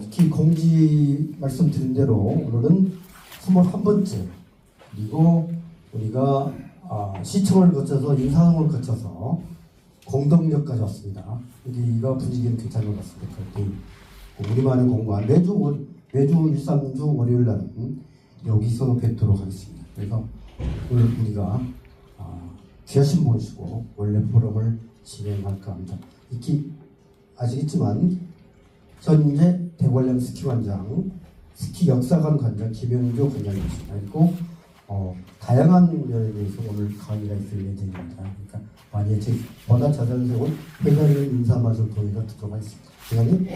특히 공지 말씀드린 대로 오늘은 21번째, 그리고 우리가 시청을 거쳐서 인사동을 거쳐서 공덕역까지 왔습니다. 여기가 분위기는 괜찮은 것 같습니다. 우리만의 공간 매주 1, 3주 월요일 날은 여기서 뵙도록 하겠습니다. 그래서 오늘 우리가 귀하신 모시고 원래 포럼을 진행할까 합니다. 아시겠지만 현재 대관령 스키관장, 스키 역사관 관장 김영조 관장이었습니다. 그리고 다양한 면에서 오늘 강의가 있을 예정입니다. 그러니까 만약에 보다 자연스러운 회장님 인사 말씀 통해서 듣도록 하겠습니다. 회장님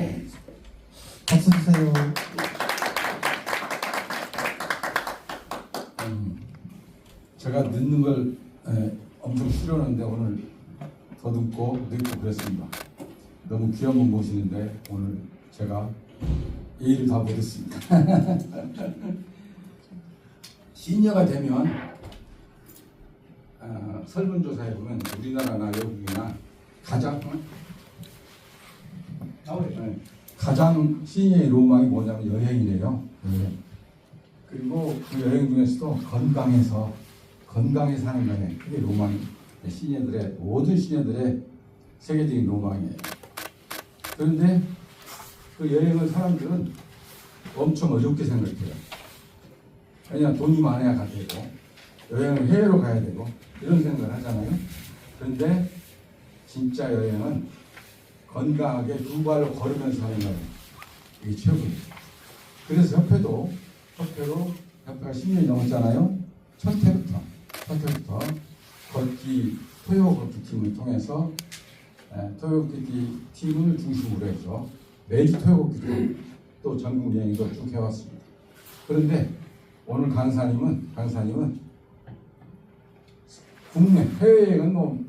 박수 주세요. 제가 늦는 걸 엄청 싫어하는데 오늘 더듬고 늦고 그랬습니다. 너무 귀한 분 모시는데 오늘 제가 예의를 다 못했습니다. 시니어가 되면 설문조사에 보면 우리나라나 외국이나 가장 시니어의 로망이 뭐냐면 여행이래요. 그리고 그 여행 중에서도 건강에 사는 여행, 그게 로망이 모든 시니어들의 세계적인 로망이에요. 그런데 그 여행을 사람들은 엄청 어렵게 생각해요. 왜냐하면 돈이 많아야 가야 되고 여행을 해외로 가야 되고 이런 생각을 하잖아요. 그런데 진짜 여행은 건강하게 두 발로 걸으면서 하는 거예요. 이게 최고예요. 그래서 협회가 10년이 넘었잖아요. 첫 해부터 토요 걷기 팀을 통해서 토요 걷기 팀을 중심으로 해서 매주 토요 걷기 팀 또 전국 여행도 쭉 해왔습니다. 그런데 오늘 강사님은 국내 해외여행은 뭐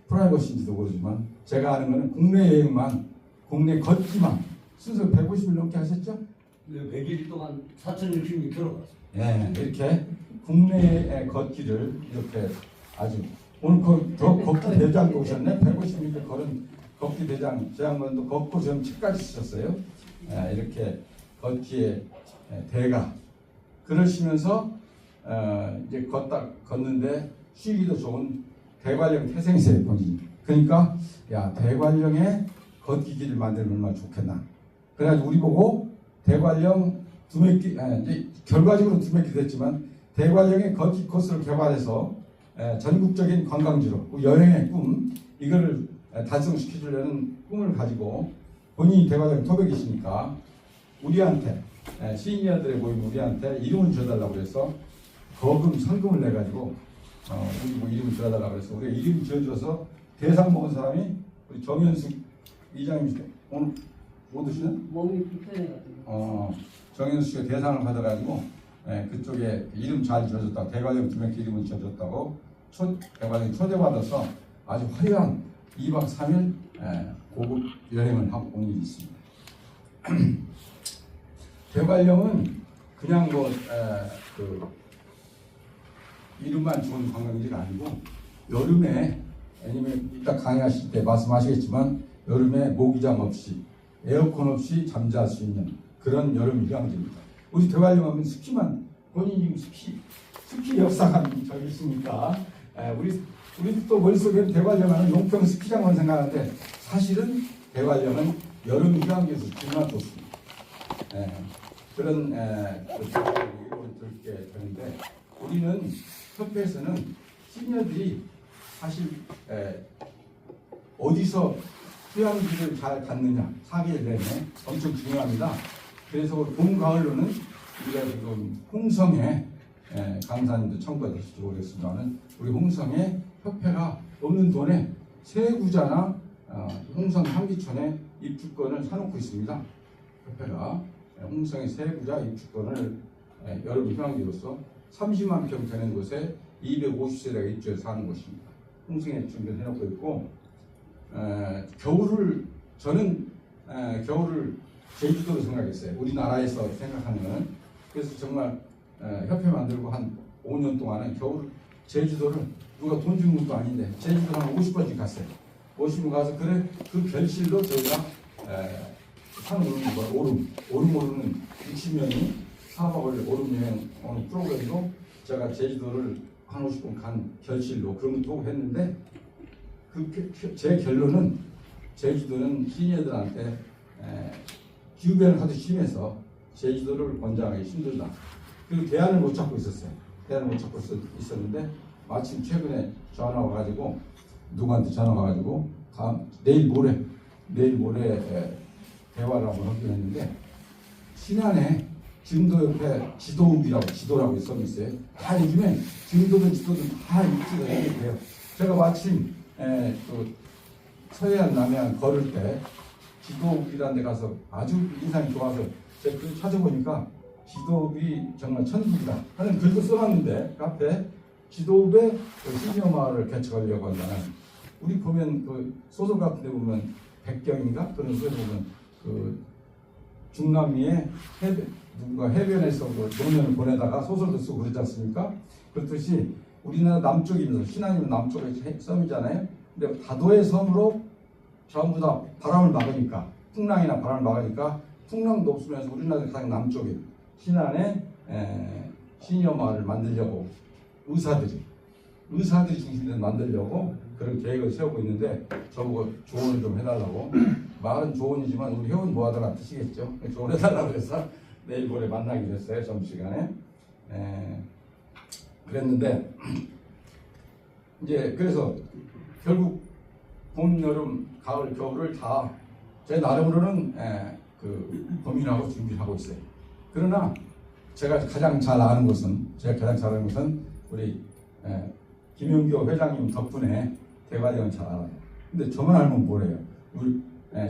프라이버시인지도 모르지만 제가 아는 거는 국내 여행만, 국내 걷기만 순서 150일 넘게 하셨죠? 네, 100일 동안 4,066km 갔습니다. 네, 이렇게 국내 걷기를 이렇게 아주 오늘 더 걷기 대장도 오셨네. 150m 걸은 걷기 대장 제 양반도 걷고 좀 책까지 쓰셨어요. 이렇게 걷기의 대가 그러시면서 이제 걷는데 쉬기도 좋은 대관령 태생이세요 본인이. 그러니까 야 대관령에 걷기 길을 만들면 얼마나 좋겠나. 그래가지고 우리 보고 대관령 두메기 이제 결과적으로 두메기 됐지만 대관령의 걷기 코스를 개발해서 전국적인 관광지로 여행의 꿈 이거를 달성시켜주려는 꿈을 가지고 본인이 대관령 토백이시니까 우리한테 시니어들의 모임 우리한테 이름을 지어달라고 그래서 거금 상금을 내가지고 우리 뭐 이름을 지어달라고 그래서 우리가 이름 지어줘서 대상 먹은 사람이 우리 정현숙 이장님이시죠. 오늘 못 오시는? 몸이 불편해가지고. 정현숙 씨가 대상을 받아가지고 그쪽에 이름 잘 지어줬다고 대관령 두명기 이름을 지어줬다고 대관령 초대받아서 아주 화려한 2박 3일 고급 여행을 하고 온 일이 있습니다. 대관령은 그냥 이름만 좋은 관광지가 아니고 여름에 아니면 이따 강의하실 때 말씀하시겠지만 여름에 모기장 없이 에어컨 없이 잠잘 수 있는 그런 여름 휴양지입니다. 우리 대관령 하면 스키만 본인이 스키 역사관 저기 있으니까 우리 또 머릿속에 대관령 하면 용평 스키장만 생각하는데 사실은 대관령은 여름 휴양지에서 정말 좋습니다. 그런 이름을 들게 되는데 우리는 협회에서는 시니어들이 사실 어디서 휴양지를 잘 갔느냐 4개월 내내 엄청 중요합니다. 그래서 봄 가을로는 우리가 지금 홍성에 강사님도 참가하실지 모르겠습니다만 우리 홍성에 협회가 없는 돈에 세구자나 홍성 향기촌에 입주권을 사놓고 있습니다. 협회가 홍성의 세구자 입주권을 여름 휴양지로서 30만 평 되는 곳에 250세대가 입주해서 사는 곳입니다. 홍성에 준비를 해놓고 있고 저는 겨울을 제주도로 생각했어요. 우리나라에서 생각하는. 그래서 정말 협회 만들고 한 5년 동안은 겨울 제주도를 누가 돈 준 것도 아닌데 제주도 한 50번씩 갔어요. 50번 가서 그 결실로 저희가 산 오름 오르는 60명이 4박을 오름 여행 오는 프로그램으로 제가 제주도를 한 50분 간 결실로 그런 것도 했는데 제 결론은 제주도는 시니어들한테 기후변화 하도 심해서 제주도를 권장하기 힘들다. 그리고 대안을 못 찾고 있었어요. 대안을 못 찾고 있었는데 마침 최근에 전화 와가지고 누구한테 전화 와가지고 내일 모레 대화를 한번 하기로 했는데 신안에 증도 옆에 지도라고 써 있어요. 다 요즘에 증도든 지도든 다 일치가 돼요. 제가 마침 그 서해안 남해안 걸을 때 지도읍이라는 데 가서 아주 인상이 좋아서 제가 글 찾아보니까 지도읍이 정말 천국이다 하는 글도 써놨는데 카페 지도읍에 그 시니어 마을을 개척하려고 한다는 우리 보면 그 소설 같은 데 보면 백경인가 그런 소설 보면 그 중남미의 누군가 해변에서 그 노년을 보내다가 소설도 쓰고 그러지 않습니까? 그렇듯이 우리나라 남쪽이면서 신안이면 남쪽의 섬이잖아요. 근데 다도의 섬으로 전부 다 바람을 막으니까 풍랑이나 바람을 막으니까 풍랑도 없으면서 우리나라 가장 남쪽인 신안에 시니어 마을을 만들려고 의사들이 중심으로 만들려고 그런 계획을 세우고 있는데 저보고 조언을 좀 해달라고 말은 조언이지만 우리 회원 모아들아 드시겠죠? 조언해달라고 해서 내일 모레 만나기로 했어요. 점심시간에 그랬는데 이제 그래서 결국 봄, 여름, 가을, 겨울을 다 제 나름으로는 고민하고 준비하고 있어요. 그러나 제가 가장 잘 아는 것은 우리 김용교 회장님 덕분에 대관령을 잘 알아요. 근데 저만 알면 뭐래요? 우리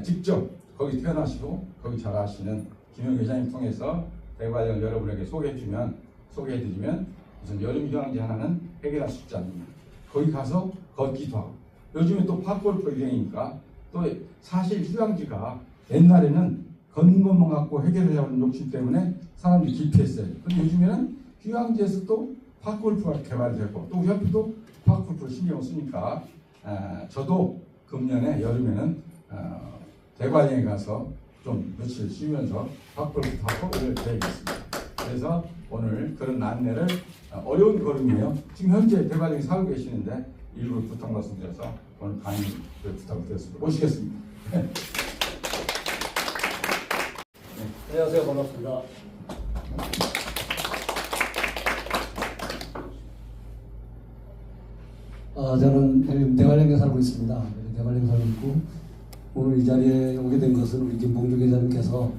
직접 거기 태어나시고 거기 잘 아시는 김용교 회장님 통해서 대관령 여러분에게 소개해드리면 우선 여름 휴양지 하나는 해결할 수 있지 않느냐. 거기 가서 걷기도 하고 요즘에 또 팝골프 유행이니까 또 사실 휴양지가 옛날에는 걷는 것만 갖고 해결하려는 욕심 때문에 사람들이 기피했어요. 근데 요즘에는 휴양지에서 또 팝골프가 개발되고 또 우리 협회도 팝골프를 신경 쓰니까 저도 금년에 여름에는 대관령에 가서 좀 며칠 쉬면서 팝골프 타고 이럴 계획이 있습니다. 그래서 오늘 그런 안내를 어려운 걸음이에요. 지금 현재 대관령에 살고 계시는데 일부 부탁 말씀드려서 오늘 강의를 부탁을 드렸습니다. 모시겠습니다. 안녕하세요. 반갑습니다. 저는 대관령에 살고 있습니다. 대관령에 살고 있고 오늘 이 자리에 오게 된 것은 우리 김봉주 회장님께서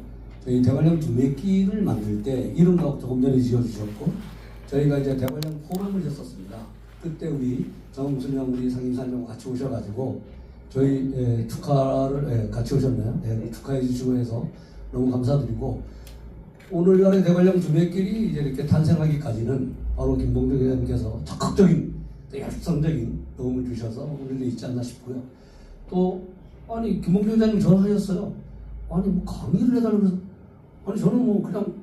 저희 대관령 두메길을 만들 때 이름도 조금 전에 지어주셨고 저희가 이제 대관령 포럼을 했었습니다. 그때 우리 정순영 우리 상임사님 같이 오셔가지고 저희 축하를 같이 오셨나요? 네, 축하해 주시고 해서 너무 감사드리고 오늘날의 대관령 두메길이 이제 이렇게 탄생하기까지는 바로 김봉주 회장님께서 적극적인 열성적인 도움을 주셔서 오늘도 있지 않나 싶고요. 또 아니 김봉주 회장님 전화하셨어요. 아니 뭐 강의를 해달라고 해서 아니 저는 뭐 그냥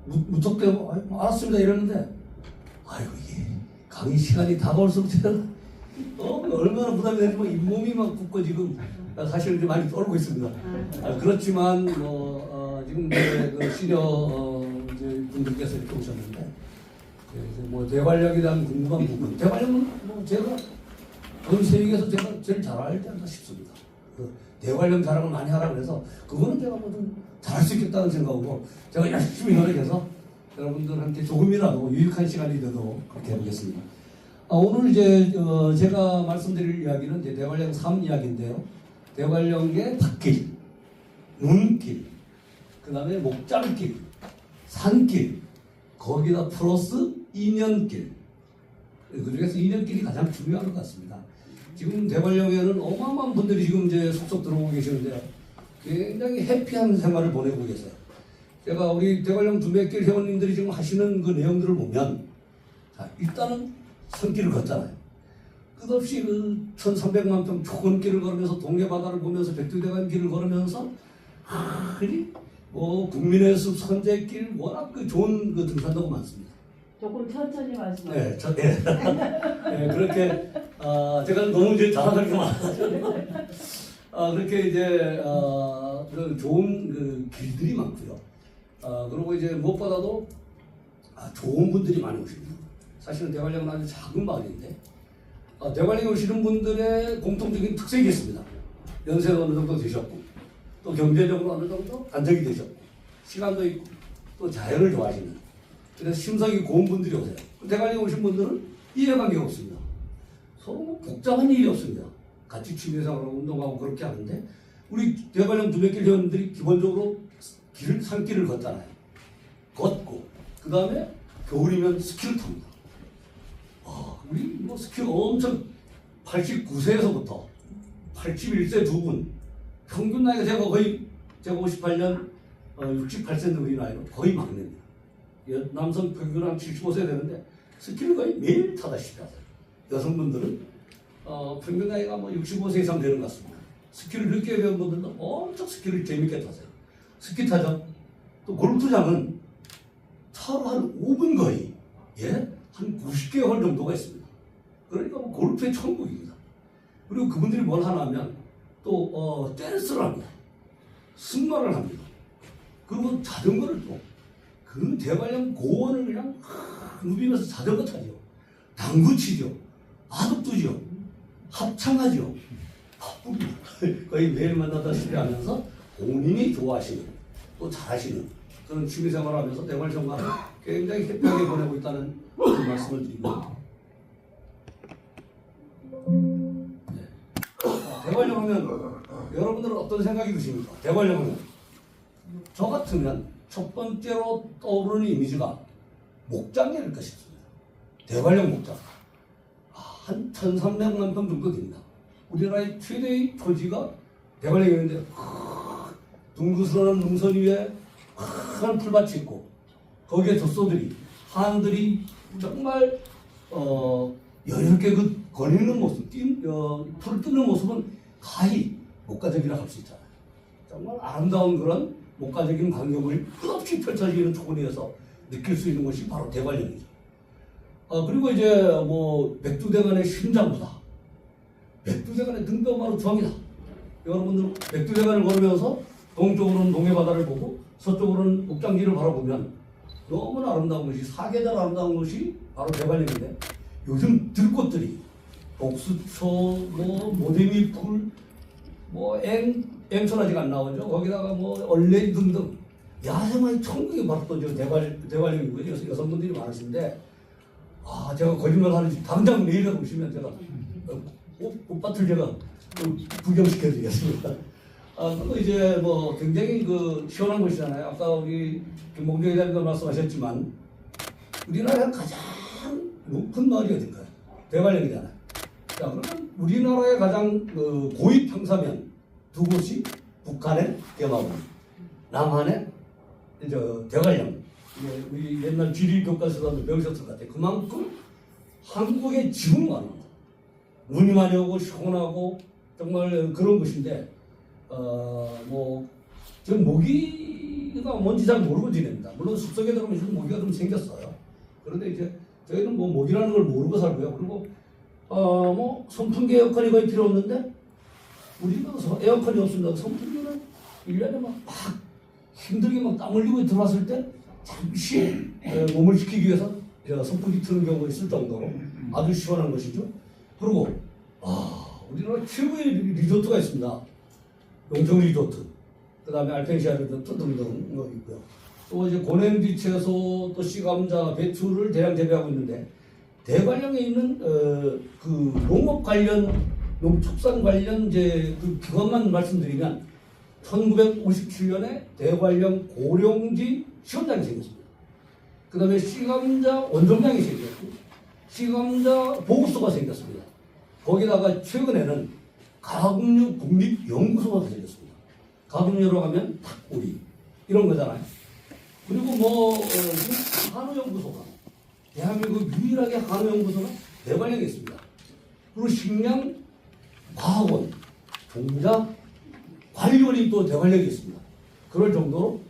무턱대고 알았습니다 이랬는데 아이고 이게 강의 시간이 다가올수록 제가 얼마나 부담이 되는지 막 잇몸이 막 붓고 지금 사실 이제 많이 떨고 있습니다. 그렇지만 뭐 지금 그 시니어 분들께서 이렇게 오셨는데 뭐 대관령에 대한 궁금한 부분 대관령은 뭐 제가 전 세계에서 제가 제일 잘 알지 않나 싶습니다. 대관령 자랑을 많이 하라고 해서 그거는 제가 뭐좀 잘할 수 있겠다는 생각으로 제가 열심히 노력해서 여러분들한테 조금이라도 유익한 시간이 되도록 그렇게 해보겠습니다. 오늘 이제 제가 말씀드릴 이야기는 이제 대관령 3 이야기인데요. 대관령의 밭길, 눈길, 그 다음에 목장길, 산길, 거기다 플러스 인연길. 그 중에서 인연길이 가장 중요한 것 같습니다. 지금 대관령에는 어마어마한 분들이 지금 이제 속속 들어오고 계시는데 굉장히 해피한 생활을 보내고 계세요. 제가 우리 대관령 두메길 회원님들이 지금 하시는 그 내용들을 보면 자, 일단은 산길을 걷잖아요. 끝없이 그 1300만 평 좋은 길을 걸으면서 동해 바다를 보면서 백두대간 길을 걸으면서 뭐 국민의 숲 선제길 워낙 그 좋은 그 등산로가 많습니다. 조금 천천히 말씀하세요. 네, 네, 그렇게 제가 너무 이제 자랑할 게 많아서 그렇게 이제 그 좋은 그 길들이 많고요. 그리고 이제 무엇보다도 좋은 분들이 많이 오십니다. 사실은 대관령은 아주 작은 마을인데 대관령에 오시는 분들의 공통적인 특색이 있습니다. 연세가 어느 정도 되셨고 또 경제적으로 어느 정도 안정이 되셨고 시간도 있고 또 자연을 좋아하시는 그래서 심성이 고운 분들이 오세요. 대관령에 오신 분들은 이해관계가 없습니다. 서로 뭐 복잡한 일이 없습니다. 같이 취미생활하고 운동하고 그렇게 하는데 우리 대관령 두메길 회원들이 기본적으로 산길을 걷잖아요. 걷고 그 다음에 겨울이면 스키를 탑니다. 우리 뭐 스키 엄청 89세에서부터 81세 두 분 평균 나이가 제가 58년 68세 넘은 나이로 거의 막내입니다. 남성 평균 한 75세 되는데 스키를 거의 매일 타다시피 하세요. 여성분들은 평균 나이가 뭐 65세 이상 되는 것 같습니다. 스키를 늦게 배운 분들도 엄청 스키를 재밌게 타세요. 스키 타죠. 또 골프장은 차로 한 5분 거리, 한 90개 홀 정도가 있습니다. 그러니까 뭐 골프의 천국입니다. 그리고 그분들이 뭘 하나 하면 또 댄스를 합니다. 승마를 합니다. 그리고 자전거를 또 그 대관령 고원을 그냥 누비면서 자전거 타죠. 당구 치죠. 바둑 두죠. 합창하죠. 바쁩니다. 거의 매일 만나다시피 하면서 본인이 좋아하시는 또 잘하시는 그런 취미생활을 하면서 대관령과 굉장히 해피하게 보내고 있다는 그런 말씀을 드립니다. 대관령 하면 여러분들은 어떤 생각이 드십니까? 대관령 하면 저 같으면 첫 번째로 떠오르는 이미지가 목장일 것입니다. 대관령 목장. 한 1,300만 평 정도 됩니다. 우리나라의 최대의 토지가 대관령에 있는데 둥그스러운 능선 위에 큰 풀밭이 있고 거기에 젖소들이 한들이 정말 여유롭게 그 거리는 모습, 풀을 뜯는 모습은 가히 목가적이라 할 수 있잖아요. 정말 아름다운 그런 목가적인 광경을 끝없이 펼쳐지는 초원에서 느낄 수 있는 것이 바로 대관령이죠. 그리고 이제 뭐 백두대간의 심장부다. 백두대간의 등뼈마루 주황이다. 여러분들 백두대간을 걸으면서 동쪽으로는 동해바다를 보고 서쪽으로는 옥장지를 바라보면 너무나 아름다운 것이 사계절 아름다운 것이 바로 대관령인데 요즘 들꽃들이 복수초, 뭐 모데미풀, 뭐 앵천 아직 안 나오죠. 거기다가 뭐 얼레 등등 야생화의 천국이 바로 또 대관령이고요. 여성분들이 많으신데 제가 거짓말 하는지 당장 내일 오시면 제가 꽃밭을 제가 구경시켜드리겠습니다. 그리고 이제 뭐 굉장히 그 시원한 곳이잖아요. 아까 우리 김봉정 회장님도 말씀하셨지만 우리나라의 가장 높은 마을이 어딘가요? 대관령이잖아요. 자, 그러면 우리나라의 가장 고위 평사면 두 곳이 북한의 대마원, 남한의 대관령. 우리 옛날 지리 교과서도 배우셨을 것 같아요. 그만큼 한국의 지붕 많은 거. 눈이 많이 오고 시원하고 정말 그런 곳인데 전 모기가 뭔지 잘 모르고 지냅니다. 물론 숲속에 들어오면 모기가 좀 생겼어요. 그런데 이제 저희는 뭐 모기라는 걸 모르고 살고요. 그리고 선풍기 에어컨이 거의 필요 없는데 우리는 에어컨이 없습니다. 선풍기는 1년에 막 힘들게 막 땀 흘리고 들어왔을 때 잠시 몸을 식히기 위해서 선풍기 트는 경우가 있을 정도로 아주 시원한 것이죠. 그리고 우리나라 최고의 리조트가 있습니다. 용정 리조트, 그 다음에 알펜시아 리조트 등등 있고요. 또 이제 고냉지 채소, 또 씨감자, 배추를 대량 재배하고 있는데 대관령에 있는 그 농업 관련, 농축산 관련 이제 그 기관만 말씀드리면 1957년에 대관령 고령지 시험장이 생겼습니다. 그 다음에 씨감자 원종량이 생겼고 씨감자 보고소가 생겼습니다. 거기다가 최근에는 가금류 국립연구소가 생겼습니다. 가금류로 가면 닭고리 이런 거잖아요. 그리고 한우연구소가 대한민국 유일하게 한우연구소가 대관령에 있습니다. 그리고 식량 과학원, 종자 관리원이 또 대관령에 있습니다. 그럴 정도로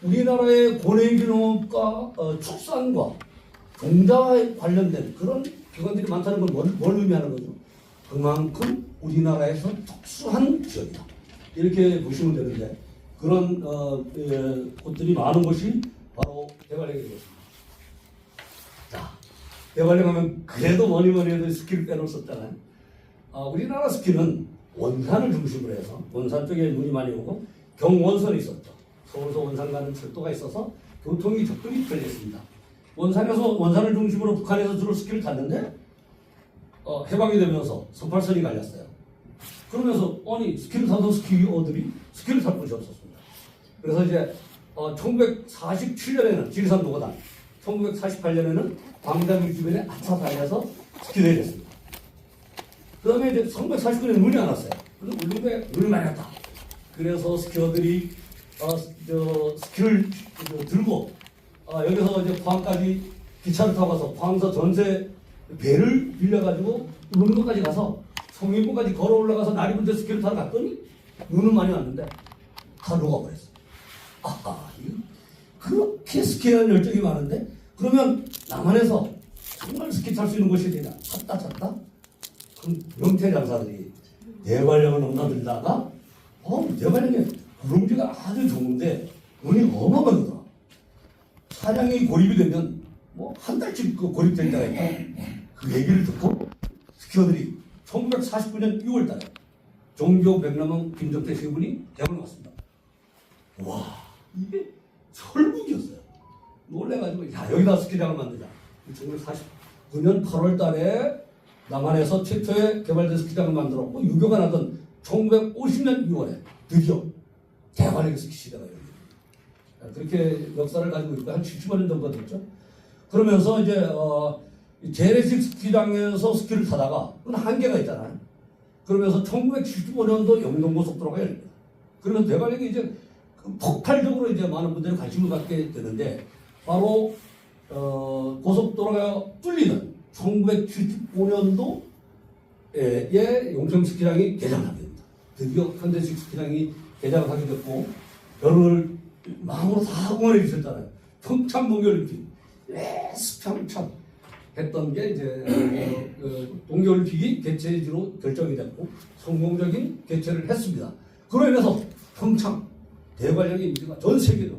우리나라의 고냉지 농업과 축산과 종자에 관련된 그런 기관들이 많다는 건 뭘 의미하는 거죠? 그만큼 우리나라에서 특수한 지역이다. 이렇게 보시면 되는데 그런 곳들이 많은 곳이 바로 대관령이 되었습니다. 자, 대관령 하면 그래도 뭐니 해도 스키를 빼놓을 수 없잖아요. 우리나라 스키는 원산을 중심으로 해서 원산 쪽에 눈이 많이 오고 경원선이 있었죠. 서울에서 원산 가는 철도가 있어서 교통이 접근이 편리했습니다. 원산을 중심으로 북한에서 주로 스키를 탔는데 해방이 되면서 38선이 갈렸어요. 그러면서 아니 스키를 타던 스키어들이 스키를 탈 곳이 없었습니다. 그래서 이제 1947년에는 지리산 노고단, 1948년에는 광장리 주변에 아차산에서 스키대회를 했습니다. 그 다음에 이제 1949년에 눈이 안 왔어요. 그래서 울릉도에 눈이 많이 왔다. 그래서 스키어들이 스키를 들고 여기서 이제 포항까지 기차를 타고 가서 포항에서 전세 배를 빌려가지고 울릉도까지 가서 송인구까지 걸어 올라가서 날이 분데 스키를 타러 갔더니 눈은 많이 왔는데 다 녹아버렸어. 그렇게 스키에 대한 열정이 많은데 그러면 남한에서 정말 스키 탈 수 있는 곳이 되냐? 찾다. 그럼 명태 장사들이 대관령을 넘나들다가 대관령에 구름지가 아주 좋은데 눈이 어마어마하더라. 차량이 고립이 되면 뭐 한 달씩 고립될 때가 있다. 그 얘기를 듣고 스키어들이 1949년 6월 달에 종교 백남원 김정태 세 분이 대관령 왔습니다. 와, 이게 철북이었어요. 놀래가지고 여기다 스키장을 만들자. 1949년 8월 달에 남한에서 최초의 개발된 스키장을 만들었고 유교가 나던 1950년 6월에 드디어 대관령 스키 시대가 열립니다. 그렇게 역사를 가지고 있고 한 70년 정도 됐죠. 그러면서 이제 재래식 스키장에서 스키를 타다가 그건 한계가 있잖아요. 그러면서 1975년도 영동고속도로가 열립니다. 그러면 대관령이 이제 폭발적으로 이제 많은 분들이 관심을 갖게 되는데 바로 고속도로가 뚫리는 1975년도에 용평 스키장이 개장하게 됩니다. 드디어 현대식 스키장이 개장을 하게 됐고 여름을 마음으로 다 응원해 주셨잖아요. 평창 동계올림픽 스평창 했던 게 이제 동계올림픽이 개최지로 결정이 됐고 성공적인 개최를 했습니다. 그로 인해서 평창 대관령의 인기가 전 세계로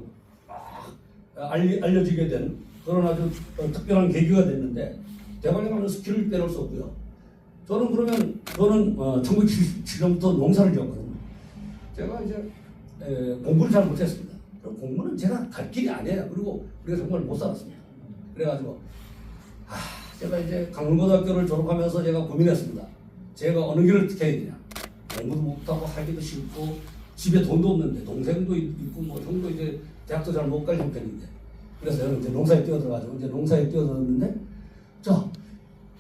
알려지게 된 그런 아주 특별한 계기가 됐는데 대관령하면 스키를 빼놓을 수 없고요. 저는 1977년부터 농사를 지었거든요. 제가 이제 공부를 잘 못했습니다. 공부는 제가 갈 길이 아니에요. 그리고 우리가 정말 못 살았습니다. 그래가지고 제가 이제 강릉고등학교를 졸업하면서 제가 고민했습니다. 제가 어느 길을 어떻게 해야 되냐. 공부도 못하고 살기도 싫고 집에 돈도 없는데 동생도 있고 뭐 형도 이제 대학도 잘 못 갈 형편인데 그래서 저는 이제 농사에 뛰어들어가지고 이제 농사에 뛰어들었는데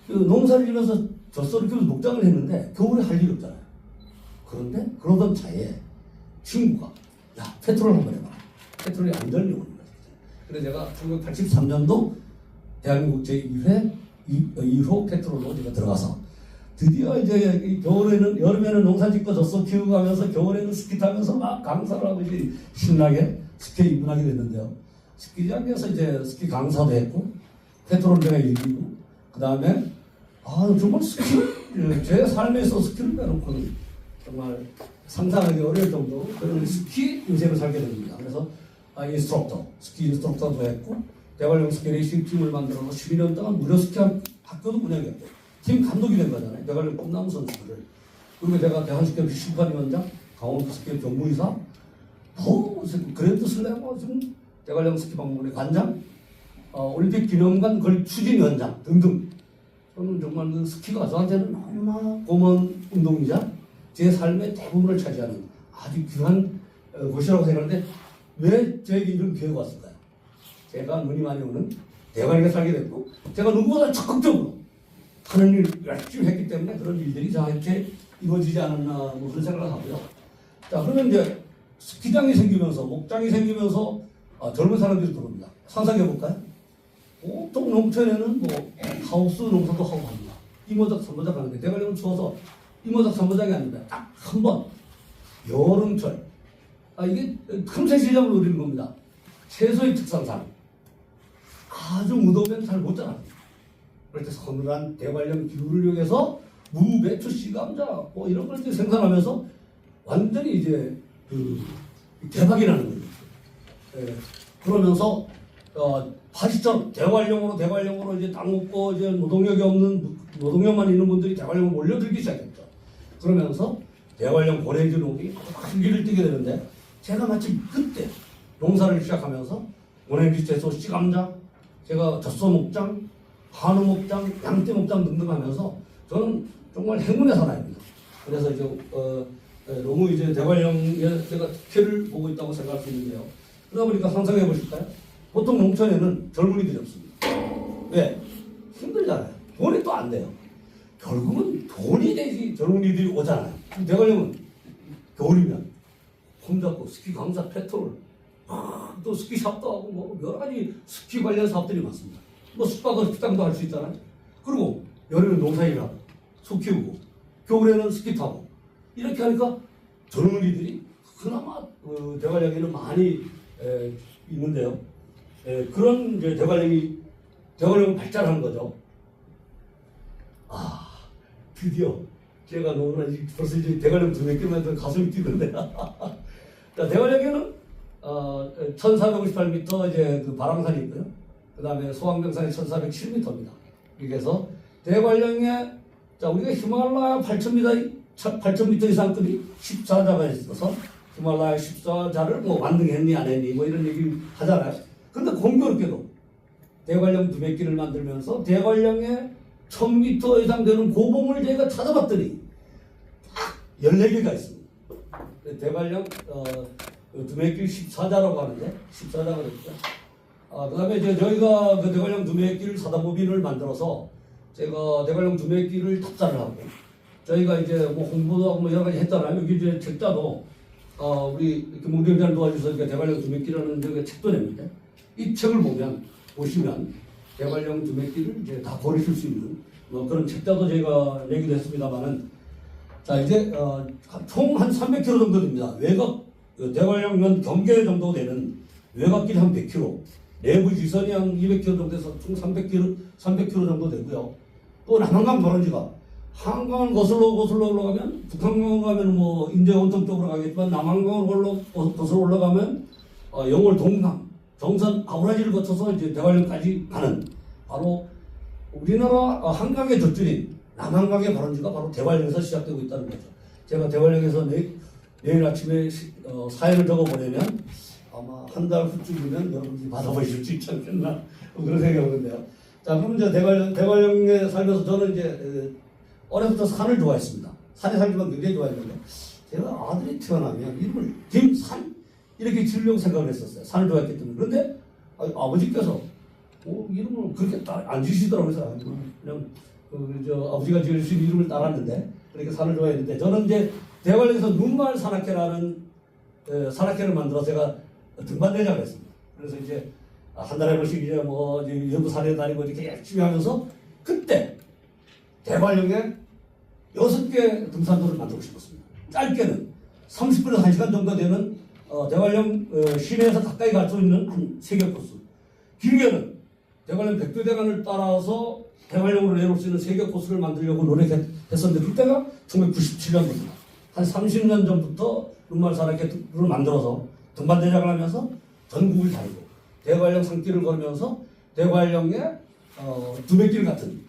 그 농사를 지면서 젖소를 키우면서 목장을 했는데 겨울에 할 일이 없잖아요. 그런데 그러던 차에 친구가 페트롤 한번 해봐. 페트롤이 안전이 오는 거죠. 그래서 제가 1983년도 대한민국 제2회 2호 페트롤로 제가 들어가서 드디어 이제 여름에는 농사 짓고 젖소 키우고 하면서 겨울에는 스키 타면서 막 강사를 하고 이제 신나게 스키에 입문하게 됐는데요. 스키장에서 이제 스키 강사도 했고 페트롤 제가 이기고 그 다음에 정말 제 삶에서 스키를 빼놓고는 정말 상상하기 어려울 정도로 그런 스키 인생을 살게 됩니다. 그래서 스키 인스트럭터도 했고 대관령 스키 레이싱 팀을 만들어서 12년 동안 무료 스키 학교도 운영했고 팀 감독이 된 거잖아요. 대관령 꿈나무 선수들을. 그리고 제가 대한스키 심판위원장, 강원도 스키 정무이사, 그랜드 슬램 지금 대관령 스키 박물관의 관장, 올림픽 기념관 걸 추진위원장 등등. 저는 정말 그 스키가 저한테는 너무나 고마운 운동이자 제 삶의 대부분을 차지하는 아주 귀한 곳이라고 생각하는데 왜 저에게 이런 기회가 왔을까요? 제가 눈이 많이 오는 대관령에 살게 됐고 제가 누구보다 적극적으로 하는 일 열심히 했기 때문에 그런 일들이 저한테 이루어지지 않았나 무슨 생각을 하고요. 자, 그러면 이제 스키장이 생기면서 목장이 생기면서 젊은 사람들이 들어옵니다. 상상해 볼까요? 보통 농촌에는 뭐 하우스 농사도 하고 합니다. 이모작 삼모작 하는데 대관령은 추워서 이모작 삼모작이 아닙니다. 딱 한 번 여름철 이게 틈새 시장을 노리는 겁니다. 채소의 특산산 아주 무더우면 잘 못 자랍니다. 그럴 때 서늘한 대관령 기후를 이용해서 무, 배추, 씨감자 뭐 이런 걸 생산하면서 완전히 이제 그 대박이 나는 거죠. 예. 그러면서 파시처럼 대관령으로 이제 땅 없고 이제 노동력이 없는 노동력만 있는 분들이 대관령으로 몰려들기 시작했죠. 그러면서 대관령 고래지 농이 아주 길을 뛰게 되는데 제가 마침 그때 농사를 시작하면서 오렌지 채소 씨감장, 제가 젖소 목장, 한우 목장, 양떼 목장 등등 하면서 저는 정말 행운의 사나이입니다. 그래서 이제 너무 이제 대관령에 제가 특혜를 보고 있다고 생각할 수 있는데요. 그러다 보니까 상상해 보실까요? 보통 농촌에는 젊은이들이 없습니다. 왜? 힘들잖아요. 돈이 또 안 돼요. 결국은 돈이 돼야지 젊은이들이 오잖아요. 대관령은 겨울이면 홈잡고 스키 강사 페트롤, 또 스키샵도 하고 뭐 여러 가지 스키 관련 사업들이 많습니다. 뭐 숙박은 식당도 할 수 있잖아요. 그리고 여름에 농사일하고 소 키우고 겨울에는 스키 타고 이렇게 하니까 젊은이들이 그나마 대관령에는 많이 있는데요. 그런 이제 대관령이 발전한 거죠. 드디어 제가 너무나 벌써 이제 대관령 두 몇 개만 더 가슴이 뛰는데. 자, 대관령에는 1458m 이제 그 바랑산이 있고요. 그 다음에 소왕병산이 1407m입니다. 그래서 대관령에 자 우리가 히말라야 8,000m 이상급이 14자가 있어서 히말라야 14자를 뭐 완등했니 안 했니 뭐 이런 얘기 하잖아요. 근데 공교롭게도 대관령 두메끼를 만들면서 대관령에 1,000m 이상 되는 고봉을 제가 찾아봤더니 딱 14개가 있습니다. 대관령 두메길 14자라고 하는데 14자가 됐죠. 그 다음에 이제 저희가 그 대관령 두메길 사다법인을 만들어서 제가 대관령 두메길을 탑사를 하고 저희가 이제 뭐 홍보도 하고 뭐 여러 가지 했잖아요. 여기 이제 책자도 우리 김웅대장을 도와주셔서 대관령 두메길이라는 저기 책도 냅니다. 이 책을 보시면 대관령 두메길을 이제 다 버리실 수 있는 뭐 그런 책자도 저희가 내기도 했습니다만은 자 이제 총 한 300km 정도 됩니다. 외곽 대관령면 경계 정도 되는 외곽길이 한 100km, 내부 지선이 한 200km 정도 돼서 총 300km 정도 되고요. 또 남한강 발원지가 한강을 거슬러 올라가면 북한강으로 가면 뭐 인제 온통 쪽으로 가겠지만 남한강으로 거슬러 올라가면 영월 동강, 정선 아우라지를 거쳐서 이제 대관령까지 가는 바로 우리나라 한강의 젖줄인 남한강의 발원지가 바로 대관령에서 시작되고 있다는 거죠. 제가 대관령에서 내일 아침에 사연을 적어 보내면 아마 한 달 후쯤이면 여러분들이 받아보실 수 있지 않겠나 그런 생각이 드는데요. 자, 그럼 이제 대관령에 살면서 저는 이제 어려부터 산을 좋아했습니다. 산에 살기만 굉장히 좋아했는데 제가 아들이 태어나면 이름을 김산 이렇게 지으려고 생각을 했었어요. 산을 좋아했기 때문에. 그런데 아버지께서 이름을 그렇게 안 지으시더라고요. 그냥 아버지가 지을 수 있는 이름을 따랐는데 그렇게 산을 좋아했는데 저는 이제 대관령에서 눈말 산악회라는 산악회를 만들어서 제가 등반대장을 했습니다. 그래서 이제 한 달에 한 번씩 이제 뭐 여부 산에 다니고 이렇게 열심히 하면서 그때 대관령에 6개 등산로를 만들고 싶었습니다. 짧게는 30분에서 1시간 정도 되는 대관령 시내에서 가까이 갈 수 있는 한 3개 코스, 길게는 대관령 백두대간을 따라서 대관령으로 내려올 수 있는 3개 코스를 만들려고 노력했었는데 그때가 1997년부터 한 30년 전부터 눈말 산악회를 만들어서 등반대장을 하면서 전국을 다니고 대관령 산길을 걸으면서 대관령에 두메길 같은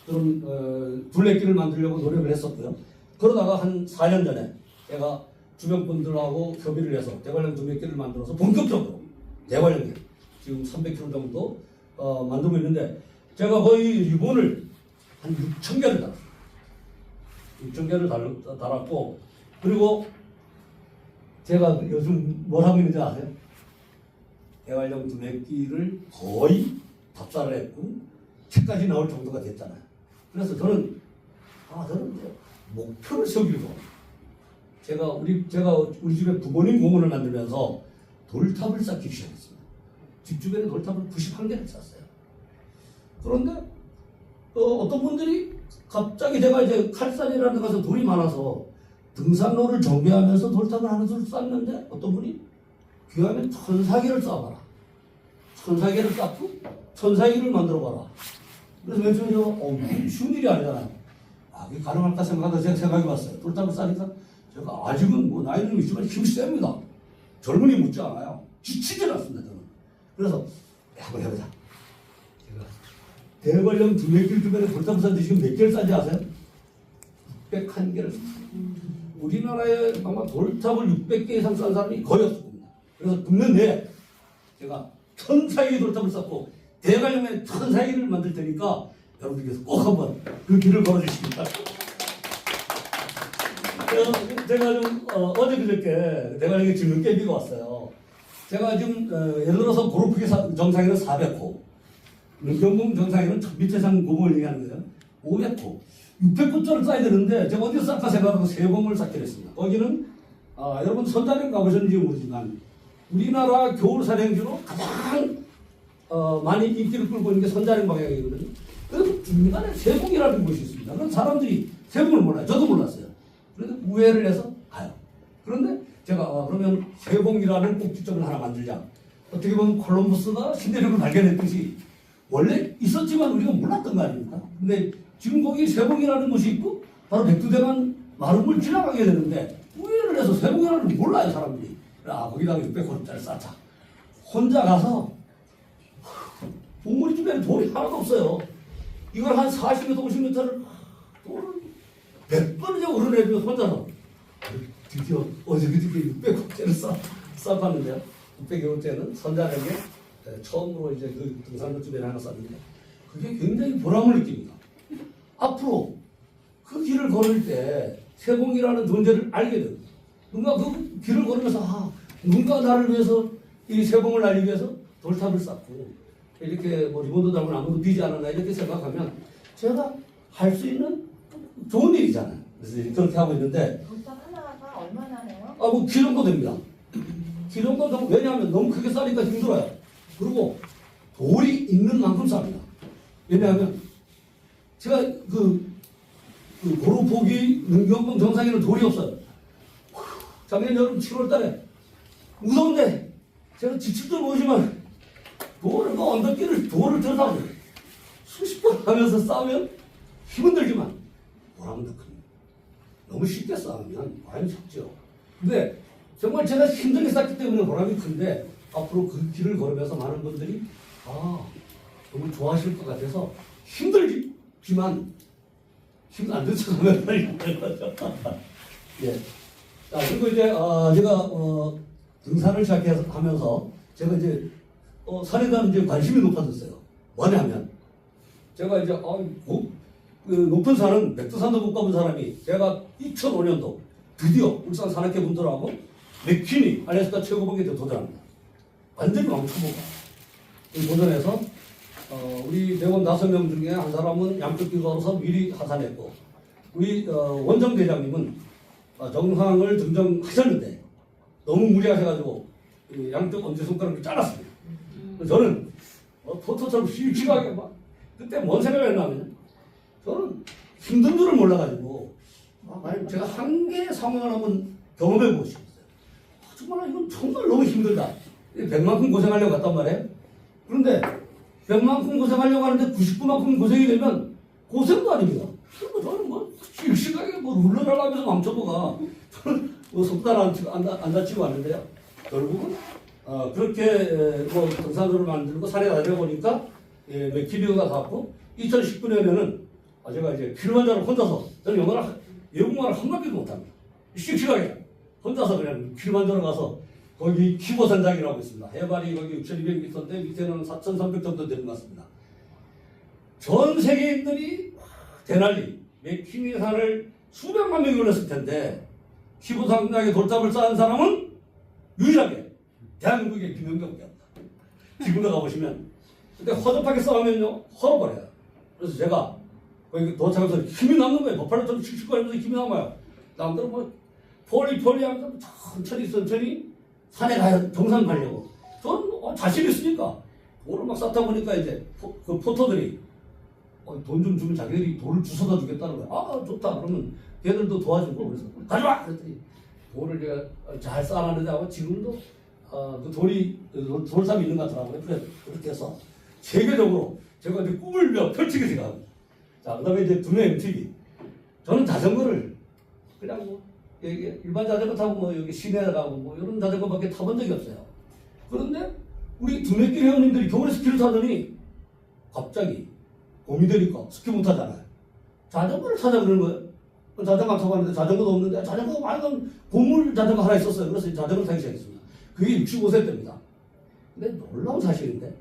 그런 둘레길을 만들려고 노력을 했었고요. 그러다가 한 4년 전에 제가 주변 분들하고 협의를 해서 대관령 두메길을 만들어서 본격적으로 대관령에 지금 300km 정도 만들고 있는데 제가 거의 리본을 한 6,000개를 달았어요. 6,000개를 달았고 그리고 제가 요즘 뭘 하고 있는지 아세요? 대관령 두메길을 거의 답사를 했고 책까지 나올 정도가 됐잖아요. 그래서 저는 이제 목표를 세우기로 제가 우리 집에 부모님 공원을 만들면서 돌탑을 쌓기 시작했습니다. 집 주변에 돌탑을 91개를 쌓았어요. 그런데 어떤 분들이 갑자기 제가 이제 칼산이라는 데 가서 돌이 많아서 등산로를 정비하면서 돌탑을 하나 둘 쌓는데 어떤 분이 귀하면 1,004개를 쌓아봐라. 1,004개를 쌓고 1,004개를 만들어봐라. 그래서 맨 처음에 쉬운 일이 아니잖아요. 그게 가능할까 생각하다 제가 생각해봤어요. 돌탑을 쌓으니까 제가 아직은 뭐 나이는 있지만 힘이 셉니다. 젊은이 묻지 않아요. 지치질 않습니다, 저는. 그래서 한번 해보자. 제가 대관령 두메길 주변에 돌탑을 쌌는데 지금 몇 개를 쌌지 아세요? 601개를 쌌어요. 우리나라에 아마 돌탑을 600개 이상 싼 사람이 거의 없을 겁니다. 그래서 금년 내에 제가 1000사이의 돌탑을 쌓고 대관령에 1000사이를 만들 테니까 여러분들께서 꼭 한번 그 길을 걸어주시기 바랍니다. 제가 좀 어제 그저께 대관령에 질문 깨비가 왔어요. 제가 지금 예를 들어서 고르프기 정상에는 400호, 능경봉 정상에는 1000m 이상 고봉을 얘기하는 거예요. 500호, 600호짜리 쌓아야 되는데 제가 어디서 쌓까 생각하고 세 봉을 쌓기로 했습니다. 거기는 여러분 선자령 가보셨는지 모르지만 우리나라 겨울 사령지로 가장 많이 인기를 끌고 있는 게 선자령 방향이거든요. 그래서 중간에 세봉이라는 곳이 있습니다. 그런 사람들이 세봉을 몰라요. 저도 몰랐어요. 그래서 우회를 해서 가요. 그런데 제가 그러면 세봉이라는 꼭지점을 하나 만들자. 어떻게 보면 콜럼버스가 신대륙을 발견했듯이 원래 있었지만 우리가 몰랐던 거 아닙니까? 근데 지금 거기 세봉이라는 곳이 있고 바로 백두대간 마름을 지나가게 되는데 우회를 해서 세봉이라는 걸 몰라요, 사람들이. 거기다가 600호짜리 쌓자. 혼자 가서 봉우리 주변에 돌이 하나도 없어요. 이걸 한 40m, 50m를 돌을 100번을 제가 오르내면서 혼자서 드디어 어제 그저께 600호째를 쌓았는데요. 600호째는 선자령에 처음으로 이제 그 등산로 주변에 하나 쌓는데 그게 굉장히 보람을 느낍니다. 앞으로 그 길을 걸을 때 세봉이라는 존재를 알게 됩니다. 누가 그 길을 걸으면서 누가 나를 위해서 이 세봉을 날리기 위해서 돌탑을 쌓고 이렇게 뭐 리본도 달고 아무도 비지 않았나 이렇게 생각하면 제가 할 수 있는 좋은 일이잖아요. 그래서 그렇게 하고 있는데 돌탑 하나가 얼마나 해요? 뭐 기 정도 됩니다. 기 정도 되고 왜냐하면 너무 크게 쌓으니까 힘들어요. 그리고 돌이 있는 만큼 쌉니다. 왜냐하면 제가 그 고루포기 능경봉 정상에는 돌이 없어요. 작년 여름 7월 달에 무서운데 제가 지칠 줄 모르지만 돌을 언덕길을 돌을 들어서 수십 번 하면서 싸우면 힘은 들지만 보람은 더 큽니다. 너무 쉽게 싸우면 보람이 적죠. 근데 정말 제가 힘들게 쌓기 때문에 보람이 큰데 앞으로 그 길을 걸으면서 많은 분들이 너무 좋아하실 것 같아서 힘들지만 힘 안 든 척하면 되는 거죠. 예. 자, 그리고 이제 제가 등산을 시작하면서 제가 이제 산에 대한 이제 관심이 높아졌어요. 뭐냐면 제가 이제 그 높은 산은 백두산도 못 가본 사람이 제가 2005년도 드디어 울산 산악회 분들하고 맥키니 알래스카 최고봉에 도전합니다. 완전히 왕초보가 도전해서 우리 대원 5명 중에 한 사람은 양쪽 기도로서 미리 하산했고 우리 원정 대장님은 정상을 등정하셨는데 너무 무리하셔가지고 양쪽 엄지손가락을 잘랐습니다. 저는 포토처럼 씩씩하게 막 그때 뭔 생각을 했냐면 저는 힘든 줄을 몰라가지고 만약 제가 한계 상황을 한번 경험해 보고 싶었어요. 정말 이건 정말 너무 힘들다. 100만큼 고생하려고 갔단 말이에요. 그런데 100만큼 고생하려고 하는데 99만큼 고생이 되면 고생도 아닙니다. 그리고 저는 뭐 씩씩하게 뭐 룰러를 하면서 멈춰보가 저는 뭐 속단 안 다치고 왔는데요. 결국은 그렇게 뭐 등산로를 만들고 산에 다녀보니까 맥키리오가 갔고 2019년에는 제가 이제 킬로만자로 혼자서 저는 외국말을 한마디도 못합니다. 씩씩하게 혼자서 그냥 킬로만자로 가서 거기 키보산장이라고 있습니다. 해발이 거기 6,200m인데 밑에는 4,300 정도 되는 것 같습니다. 전 세계인들이 대난리 맥키니산을 수백만 명이 올렸을 텐데 키보산장에 돌탑을 쌓은 사람은 유일하게 대한민국의 김영경밖에 없다. 지금도 가보시면 근데 허접하게 싸우면요 헐어버려요. 그래서 제가 거기 도착해서 힘이 남는 거예요. 버팔로처럼 씩씩거리면서 힘이 남아요. 남들은 뭐 폴리 하면서 천천히 산에 가야 정상 가려고. 저는 자신 있으니까 돌을 막 쌓다 보니까 이제 그 포터들이 돈 좀 주면 자기들이 돌을 주워다 주겠다는 거야. 좋다. 그러면 걔들도 도와주고 그래서 가져와. 그랬더니 돌을 제가 잘 쌓아놨는데 아마 지금도 그 돌삽이 있는 것 같더라고요. 그렇게 해서 세계적으로 제가 이제 꿈을 펼치게 생각합니다. 자, 그 다음에 이제 두뇌 MTV. 저는 자전거를 그냥 뭐 일반 자전거 타고 뭐 여기 시내 가고 뭐 이런 자전거밖에 타본 적이 없어요. 그런데 우리 두뇌길 회원님들이 겨울에 스키를 타더니 갑자기 봄이 되니까 스키 못 타잖아요. 자전거를 타자 그러는 거예요. 자전거 안 타고 왔는데 자전거도 없는데 자전거가 많은 고물 자전거 하나 있었어요. 그래서 자전거를 타기 시작했습니다. 그게 65세 때입니다. 근데 놀라운 사실인데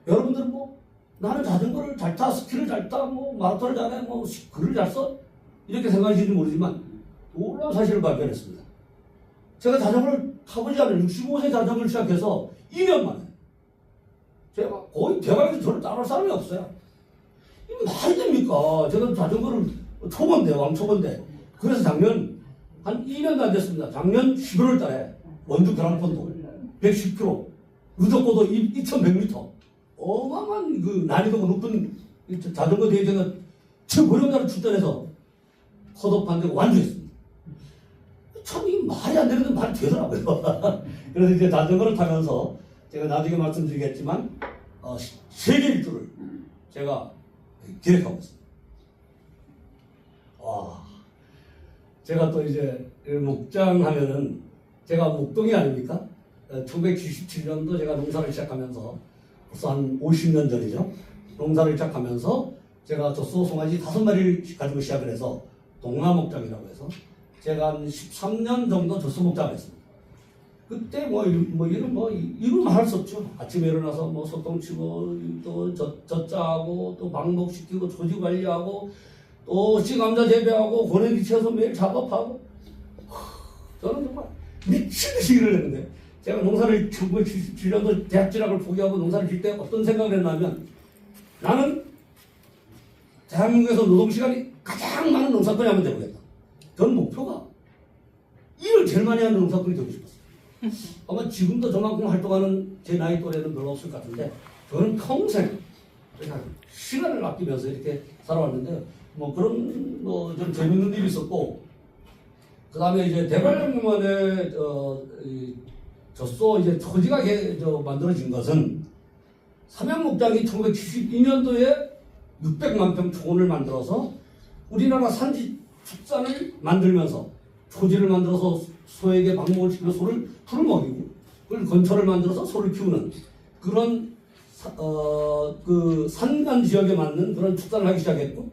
여러분들은 뭐 나는 자전거를 잘 타, 스키를 잘 타, 뭐 마라톤을 잘해, 뭐 글을 잘 써? 이렇게 생각하실지 모르지만 놀라운 사실을 발견했습니다. 제가 자전거를 타보지 않은 65세 자전거를 시작해서 2년 만에 제가 거의 대학에서 저를 따라올 사람이 없어요. 이게 말이 됩니까? 제가 자전거를 초보인데, 왕초보인데. 그래서 작년 한 2년도 안 됐습니다. 작년 11월 달에 원주 그랑폰도 110km, 누적고도 2100m. 어마어마한 그 난이도가 높은 자전거 대회 제가 최고령자로 출전해서 컷오프 데고 완주했습니다. 참 이 말이 안 되는데 말이 되더라고요. 그래서 이제 자전거를 타면서 제가 나중에 말씀드리겠지만 세계 일주를 제가 기획하고 있습니다. 와, 제가 또 이제 목장하면은 제가 목동이 아닙니까? 1977년도 제가 농사를 시작하면서 벌써 한 50년 전이죠. 농사를 시작하면서 제가 젖소 송아지 5마리를 가지고 시작을 해서 동화목장이라고 해서 제가 한 13년 정도 젖소 목장을 했습니다. 그때 이름 할 수 없죠. 아침에 일어나서 뭐 소똥 치고 또 젖자하고 또 방목시키고 조지 관리하고 또 씨감자 재배하고 고랭이 채워서 매일 작업하고 저는 정말 미친 듯이 일을 했는데 제가 농사를 1977년도 대학 진학을 포기하고 농사를 질 때 어떤 생각을 했냐면 나는 대한민국에서 노동시간이 가장 많은 농사꾼이 하면 되겠다. 저는 목표가 일을 제일 많이 하는 농사꾼이 되고 싶었어요. 아마 지금도 저만큼 활동하는 제 나이 또래는 별로 없을 것 같은데 저는 평생 그냥 시간을 아끼면서 이렇게 살아왔는데 뭐 그런 좀 재밌는 일이 있었고 그 다음에 이제 대관령만의 젖소 이제 토지가 만들어진 것은 삼양목장이 1972년도에 600만 평 초원을 만들어서 우리나라 산지 축산을 만들면서 토지를 만들어서 소에게 방목을 시켜 소를 풀을 먹이고 그걸 건초를 만들어서 소를 키우는 그런 그 산간 지역에 맞는 그런 축산을 하기 시작했고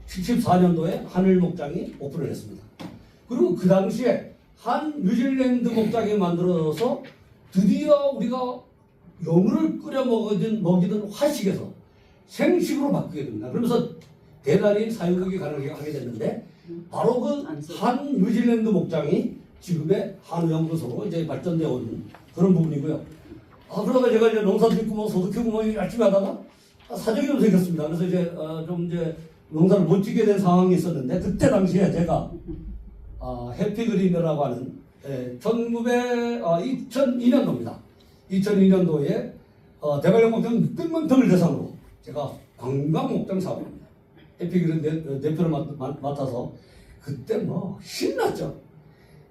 74년도에 하늘 목장이 오픈을 했습니다. 그리고 그 당시에 한 뉴질랜드 목장이 만들어서 드디어 우리가 염을 끓여 먹이던 화식에서 생식으로 바뀌게 됩니다. 그러면서 대단히 사육이 가능하게 됐는데 바로 그 한 뉴질랜드 목장이 지금의 한우연구소로 이제 발전되어 온 그런 부분이고요. 그러다가 제가 이제 농사도 짓고 뭐 소도 키우고 뭐 열심히 하다가 사정이 좀 생겼습니다. 그래서 이제 좀 이제 농사를 못 짓게 된 상황이 있었는데 그때 당시에 제가 해피그린이라고 하는 2002년도입니다. 2002년도에 대관령 목장 600만 평을 대상으로 제가 관광목장 사업입니다. 해피그린 대표를 맡아서 그때 뭐 신났죠.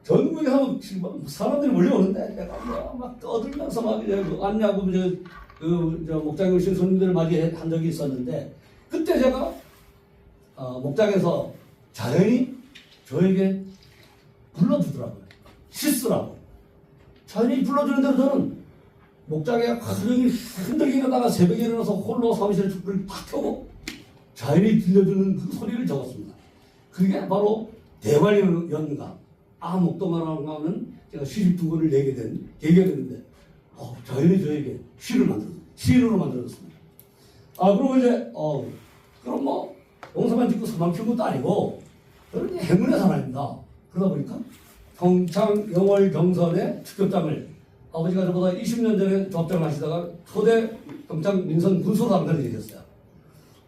전국에서 사람들이 몰려오는데 내가 막 떠들면서 막 왔냐고 목장에 오신 손님들을 맞이한 적이 있었는데 그때 제가 목장에서 자연히 저에게 불러주더라고요. 씻으라고. 자연히 불러주는 대로 저는 목장에 하루종일 흔들기 일어나가 새벽에 일어나서 홀로 사무실에 불을 팍 켜고 자연이 들려주는 그 소리를 적었습니다. 그게 바로 대관령연가 목동화라고 하는 제가 시집 2권을 내게 된 계기가 됐는데 자연이 저에게 시인으로 만들어졌습니다. 그리고 이제 그럼 뭐 농사만 짓고 소만 키운 것도 아니고 저는 행운의 사람입니다. 그러다 보니까 평창 영월 경선의 축협장을 아버지가 저보다 20년 전에 조합장을 하시다가 초대 평창 민선 군수로 당선이 됐어요.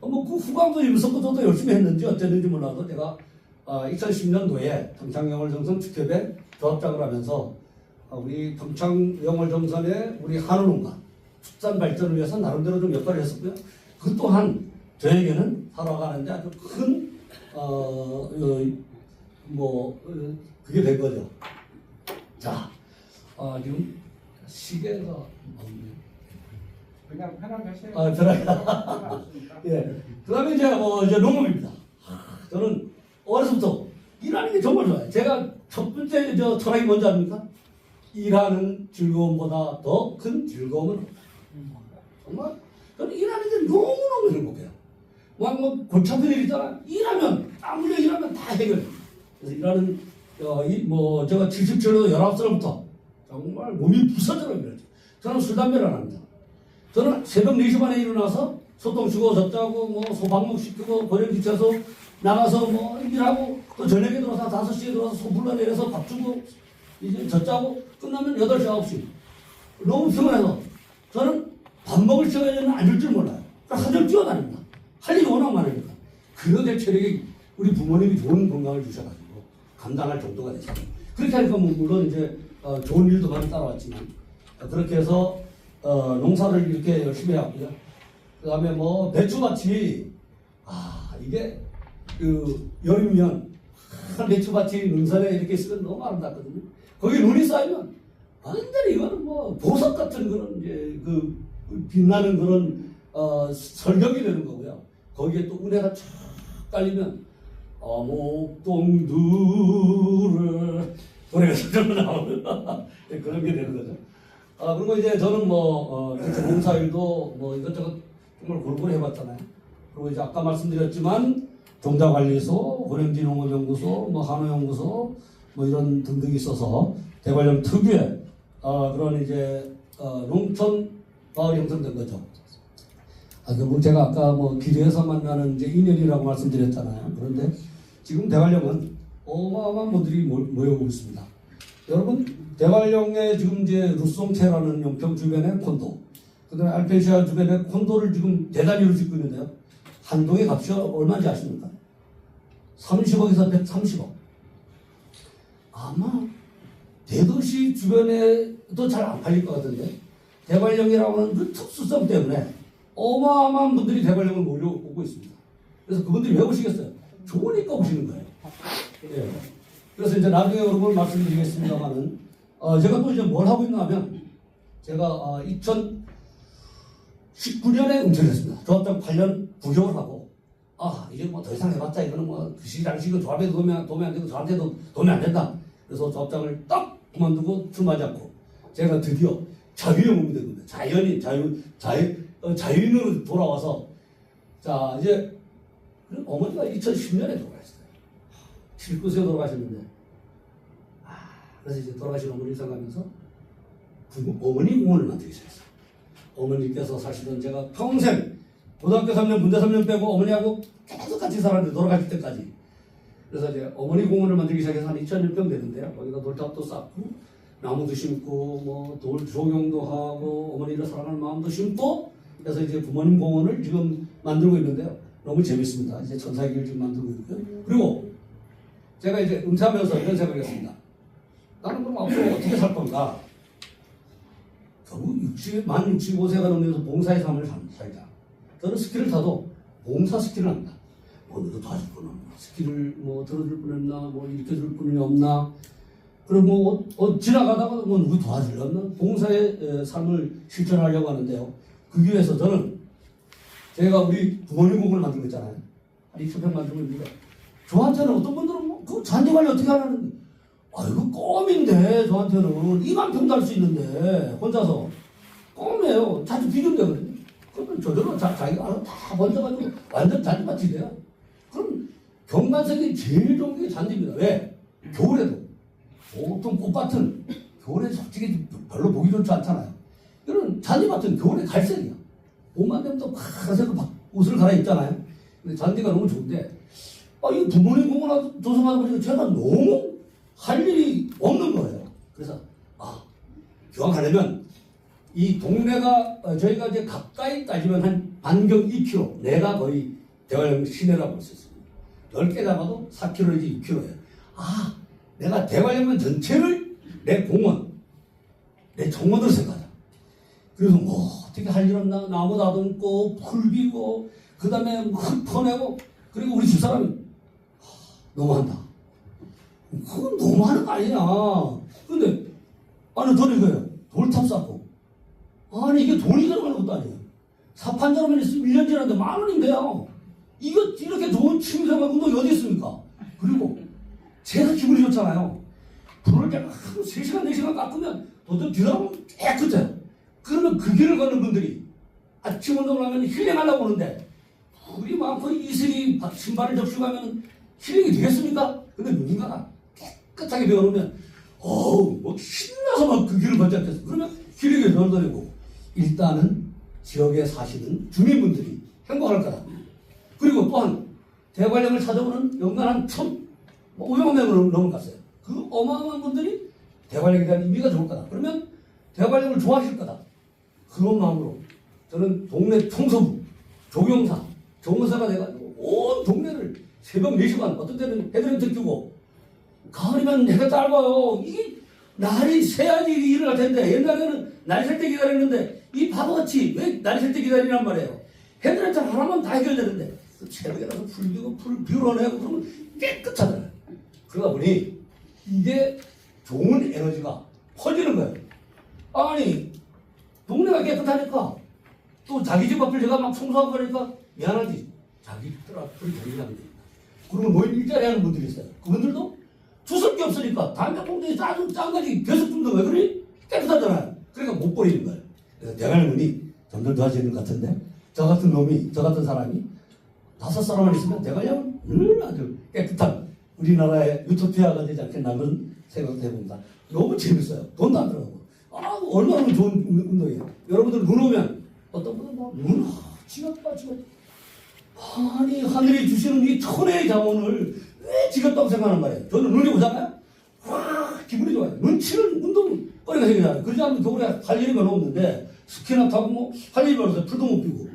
그 후광도 일었고 저도 열심히 했는지 어쨌는지 몰라도 제가 2010년도에 평창 영월 경선 축협의 조합장을 하면서 우리 평창 영월 경선의 우리 한우농가 축산 발전을 위해서 나름대로 좀 역할을 했었고요. 그 또한 저에게는 살아가는데 아주 큰 그게 된 거죠. 자, 지금 시계가 그냥 편하게 하세요. 편하게. 예. 그다음에 이제 농업입니다. 저는 어려서부터 일하는 게 정말 좋아요. 제가 첫 번째 철학이 뭔지 압니까? 일하는 즐거움보다 더 큰 즐거움은 없다. 정말 저는 일하는 게 너무너무 행복해요. 뭐 골치 아픈 일 있잖아. 일하면 땀 흘려 일하면 다 해결해. 그래서 일하는 제가 77년도 19살부터 정말 몸이 부서져라 그랬죠. 저는 술 담배를 안 합니다. 저는 새벽 4시 반에 일어나서 소똥 치고 젖자고 뭐 소방목 시키고 고령 기차서 나가서 뭐 일하고 또 저녁에 들어와서 5시에 들어와서 소 불러내려서 밥 주고 이제 젖자고 끝나면 8시 9시 너무 피곤해서 저는 밥 먹을 시간에는 앉을 줄 몰라요. 하루 뛰어다닙니다. 할 일이 워낙 많으니까. 그런데 체력이 우리 부모님이 좋은 건강을 주셔가지고 감당할 정도가 됐어요. 그렇게 하니까 뭐 물론 이제 좋은 일도 많이 따라왔지만 그렇게 해서 농사를 이렇게 열심히 해왔고요. 그 다음에 뭐 배추밭이 이게 그 여름이면 배추밭이 능선에 이렇게 있으면 너무 아름답거든요. 거기 눈이 쌓이면 완전히 이거는 뭐 보석 같은 그런 이제 그 빛나는 그런 설경이 되는 거고요. 거기에 또 은혜가 쫙 깔리면 목동두를 노래가 저절로 나오는 그런 게 되는 거죠. 그리고 이제 저는 농사일도 뭐 이것저것 정말 골고루 해봤잖아요. 그리고 이제 아까 말씀드렸지만 종자관리소, 고령지농업연구소, 뭐 한우연구소, 뭐 이런 등등이 있어서 대관령 특유의 그런 이제 농촌 마을이 형성된 거죠. 결국 제가 아까 뭐 길에서 만나는 이제 인연이라고 말씀드렸잖아요. 그런데 지금 대관령은 어마어마한 분들이 모여오고 있습니다. 여러분, 대관령에 지금 이제 루송체라는 용평 주변에 콘도, 그다음에 알페시아 주변에 콘도를 지금 대단위로 짓고 있는데요. 한 동의 값이 얼마인지 아십니까? 30억에서 130억. 아마 대도시 주변에도 잘 안 팔릴 것 같은데 대관령이라고 하는 그 특수성 때문에 어마어마한 분들이 대관령을 몰려오고 있습니다. 그래서 그분들이 왜 오시겠어요? 좋으니까 오시는 거예요. 예. 그래서 이제 나중에 여러분 말씀드리겠습니다만은 제가 또 이제 뭘 하고 있나 하면 제가 2019년에 은퇴를 했습니다. 조합장 8년 9개월 하고 이제 뭐 더 이상 해봤자 이거는 뭐 그 시장식은 조합에도 도움이 안 되고 저한테도 도움이 안 된다. 그래서 조합장을 딱 그만두고 출마하지 않고 제가 드디어 자유의 몸이 된 겁니다. 자유인으로 돌아와서 자 이제 어머니가 2010년에 돌아가셨어요. 79세에 돌아가셨는데 그래서 이제 돌아가신 어머니 생각하면서 어머니 공원을 만들기 시작했어요. 어머니께서 사실은 제가 평생 고등학교 3년, 군대 3년 빼고 어머니하고 계속 같이 살았는데 돌아가실 때까지. 그래서 이제 어머니 공원을 만들기 시작해서 한 2000여 평 되는데요. 거기다 돌탑도 쌓고 나무도 심고 뭐 돌 조경도 하고 어머니를 사랑하는 마음도 심고 그래서 이제 부모님 공원을 지금 만들고 있는데요. 너무 재밌습니다. 이제 천사길을 지금 만들고 있고요. 그리고 제가 이제 은퇴하면서 이런 생각을 했습니다. 나는 그럼 앞으로 어떻게 살 건가? 결국 만 65세가 넘으면서 봉사의 삶을 살자. 저는 스키를 타도 봉사 스키를 합니다. 너도 도와줄 분 없나? 스키를 뭐 들어줄 분 없나? 뭐 일으켜줄 분이 없나? 그리고 지나가다가 뭐 누구 도와주려나? 봉사의 삶을 실천하려고 하는데요. 그 위해서 저는 제가 우리 부모님 공원을 만들고 있잖아요. 한 2,000평 만들고 있는데 저한테는 어떤 분들은 그 잔디 관리 어떻게 하라는데 이거 껌인데 저한테는 2만 평도 할 수 있는데 혼자서 껌이에요. 자주 비교되거든요. 그러면 저절로 자기가 알아서 다 번져가지고 완전 잔디밭이 돼요. 그럼 경관석이 제일 좋은 게 잔디입니다. 왜? 겨울에도 보통 꽃밭은 겨울에 솔직히 별로 보기 좋지 않잖아요. 이런 잔디밭은 겨울에 갈색이야. 봄만 되면 또 파란색으로 옷을 갈아입잖아요. 근데 잔디가 너무 좋은데 이 부모님 공원 조성하다 보니까 제가 너무 할 일이 없는 거예요. 그래서 기왕 하려면 이 동네가 저희가 이제 가까이 따지면 한 반경 2km 내가 거의 대관령 시내라고 볼 수 있습니다. 넓게 잡아도 4km이지 6km예요. 내가 대관령 전체를 내 공원, 내 정원으로 생각하자. 그래서 뭐 어떻게 할 일 없나? 나무 다듬고 풀 비고 그 다음에 흙 퍼내고 그리고 우리 집사람이 너무한다. 그건 너무하는 거 아니냐. 근데 저는 이거예요. 돌탑 쌓고 이게 돈이 들어가는 것도 아니에요. 사판자로만 있으면 1년 지났는데 10,000원인데요. 이거 이렇게 좋은 취미생활 운동이 어디 있습니까? 그리고 제가 기분이 좋잖아요. 불을 내가 하루 3시간, 4시간 깎으면 도저히 뒤돌아보면 깨끗해요. 그러면 그 길을 걷는 분들이 아침 운동을 하면 힐링하려고 오는데 우리 많고 이슬이 신발을 접시고 하면 힐링이 되겠습니까? 근데 누군가가 깨끗하게 배워놓으면 뭐 신나서 막 그 길을 걷지 않겠어. 그러면 힐링이 덜 되고 일단은 지역에 사시는 주민분들이 행복할 거다. 그리고 또한 대관령을 찾아오는 연간 한 500만 명을 넘어갔어요. 그 어마어마한 분들이 대관령에 대한 의미가 좋을 거다. 그러면 대관령을 좋아하실 거다. 그런 마음으로 저는 동네 청소부, 조경사, 정원사가 돼가지고 온 동네를 새벽 4시간 어떤 때는 헤드램프 켜고 가을이면 해가 짧아요. 이게 날이 새야지 일을 할 텐데 옛날에는 날이 셀 때 기다렸는데 이 바보같이 왜 날이 셀 때 기다리란 말이에요. 헤드램프 하나만 다 해결되는데 새벽에 나서 불 비우고 불 비우러내고 그러면 깨끗하잖아요. 그러다 보니 이게 좋은 에너지가 퍼지는 거예요. 아니 동네가 깨끗하니까 또 자기 집 앞을 제가 막 청소하고 그러니까 미안하지. 자기 집 앞을 정리하면 됩니다. 그리고 노인 일자리 하는 분들이 있어요. 그분들도 주술 게 없으니까 담배 꽁대에 아주 짱가지 계속 뿜는 거예요. 그러니 깨끗하잖아요. 그러니까 못 버리는 거예요. 그래서 대관령이 점점 좋아지는 것 같은데 저 같은 사람이 5사람만 있으면 대관령은 늘 아주 깨끗한 우리나라의 유토피아가 되지 않겠나 그런 생각도 해봅니다. 너무 재밌어요. 돈도 안 들어가고. 얼마나 좋은 운동이에요. 여러분들 눈 오면 어떤 분은 눈 지겹다. 아니 하늘이 주시는 이 천혜의 자원을 왜 지겹다고 생각하는 말이에요. 저는 눈이 오잖아요. 와 기분이 좋아요. 눈치는 운동거리가 생기잖아요. 그러지 않으면 겨울에 할 일이 별로 없는데 스키나 타고 뭐 할 일이 별로 없어요. 풀도 못 피고.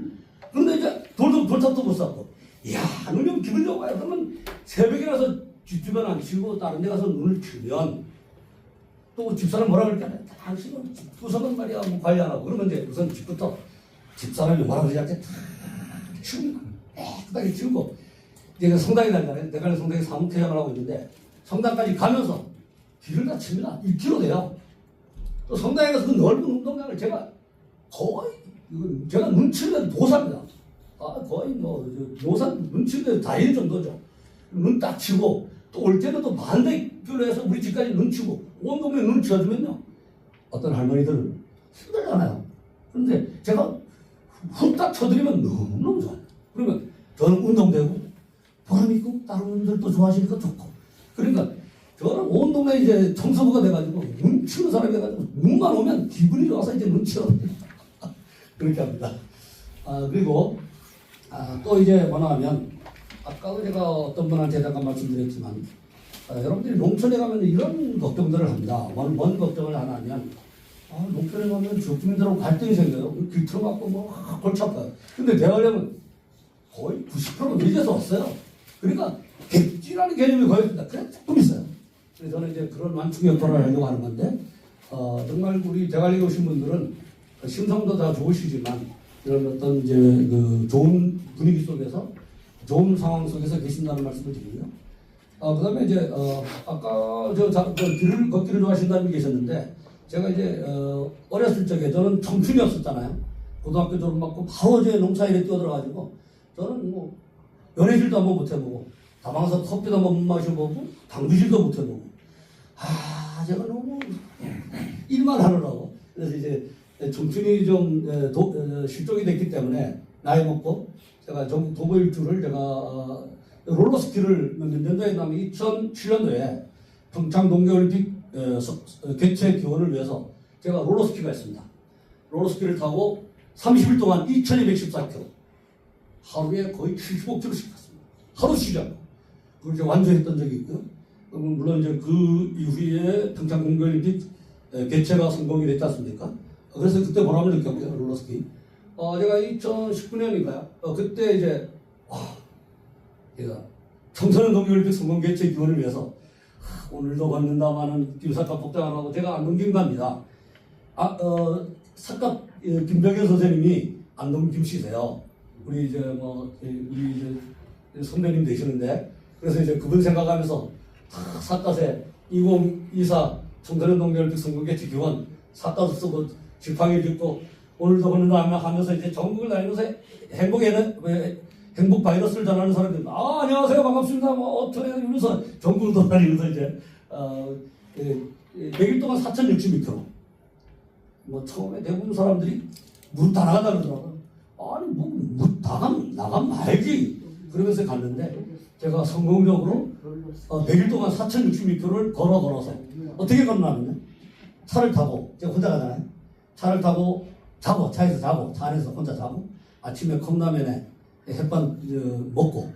그런데 이제 돌탑도 못 쌓고. 이야 눈이 오면 기분이 좋아요. 그러면 새벽에 가서 집주변 안 치고 다른 데 가서 눈을 치면 또 집사람 뭐라 그럴까? 당신은 집구석은 말이야 뭐 관리 안 하고 그러면 이제 우선 집부터 집사람이 뭐라 그러지 않게 다 치우고 깨끗하게 치우고 이제 성당에 다니잖아요. 내가 성당에 사무퇴장을 하고 있는데 성당까지 가면서 길을 다 칩니다. 1km 돼요. 또 성당에 가서 그 넓은 운동장을 제가 거의 제가 눈치는 도사입니다. 거의 뭐 도사 눈치는 다일 정도죠. 눈 딱 치고 또 올 때는 또 반대길로 해서 우리 집까지 눈 치고 온 동네 눈 치워주면요. 어떤 할머니들은 힘들잖아요. 그런데 제가 훅딱 쳐드리면 너무너무 좋아요. 그러면 저는 운동되고 보람 있고 다른 분들도 좋아하시니까 좋고. 그러니까 저는 온 동네 이제 청소부가 돼가지고 눈 치는 사람이 돼가지고 눈만 오면 기분이 좋아서 이제 눈 치러 그렇게 합니다. 그리고 또 이제 뭐나 하면 아까 제가 어떤 분한테 잠깐 말씀드렸지만 여러분들이 농촌에 가면 이런 걱정들을 합니다. 뭔 걱정을 하나 하면 농촌에 가면 주민들하고 갈등이 생겨요. 길 틀어갖고 뭐 골치 아파요. 근데 대관령은 거의 90%는 미제에서 왔어요. 그러니까 객지라는 개념이 거의 없습니다. 그냥 조금 있어요. 그래서 저는 이제 그런 완충 역할을 하려고 하는 건데 정말 우리 대관령에 오신 분들은 심성도 다 좋으시지만 이런 어떤 이제 그 좋은 분위기 속에서 좋은 상황 속에서 계신다는 말씀을 드리고요. 그 다음에 이제, 아까 길을 걷기를 좋아하신다는 분이 계셨는데, 제가 이제, 어렸을 적에 저는 청춘이었었잖아요. 고등학교 졸업받고 바로 이제 농사일에 뛰어들어가지고, 저는 뭐, 연애질도 한번 못 해보고, 다방에서 커피도 한번 못 마셔보고, 당구질도 못 해보고, 제가 너무 일만 하느라고. 그래서 이제, 청춘이 좀, 실종이 됐기 때문에, 나이 먹고, 제가 전국 도보 일주를 제가 롤러스키를 몇 년도에 나면 2007년도에 평창 동계올림픽 개최 기원을 위해서 제가 롤러스키가 있습니다. 롤러스키를 타고 30일 동안 2214km 하루에 거의 75km씩 갔습니다. 하루 쉬지 않고 그걸 이제 완주했던 적이 있고요. 물론 이제 그 이후에 평창 동계올림픽 개최가 성공이 됐지 않습니까? 그래서 그때 보람을 느꼈고요. 롤러스키. 제가 2019년인가요? 그때 이제, 제가 청소년 동계올림픽 성공 개최 기원을 위해서, 오늘도 걷는다마는 김사갑 복장을 하고 제가 안동 김갑니다. 사갑 김병현 선생님이 안동 김씨세요. 우리 이제 우리 이제 선배님 되시는데, 그래서 이제 그분 생각하면서, 사갓에 2024 청소년 동계올림픽 성공 개최 기원, 사갓을 쓰고 지팡이 짚고, 오늘도 걷는다 하면서 이제 전국을 다니면서 행복 바이러스를 전하는 사람들, 안녕하세요, 반갑습니다, 어떻게 이러면서 전국을 돌아다니면서 이제, 100일 동안 4,062km. 뭐 처음에 대부분 사람들이 물 다 나간다 그러더라고요. 아니 물 나가면 말지. 그러면서 갔는데 제가 성공적으로 100일 동안 4,062km를 걸어서 어떻게 건너냐면요. 차를 타고 제가 혼자 가잖아요. 차를 타고 자고 차에서 자고 차 안에서 혼자 자고 아침에 컵라면에 햇반 먹고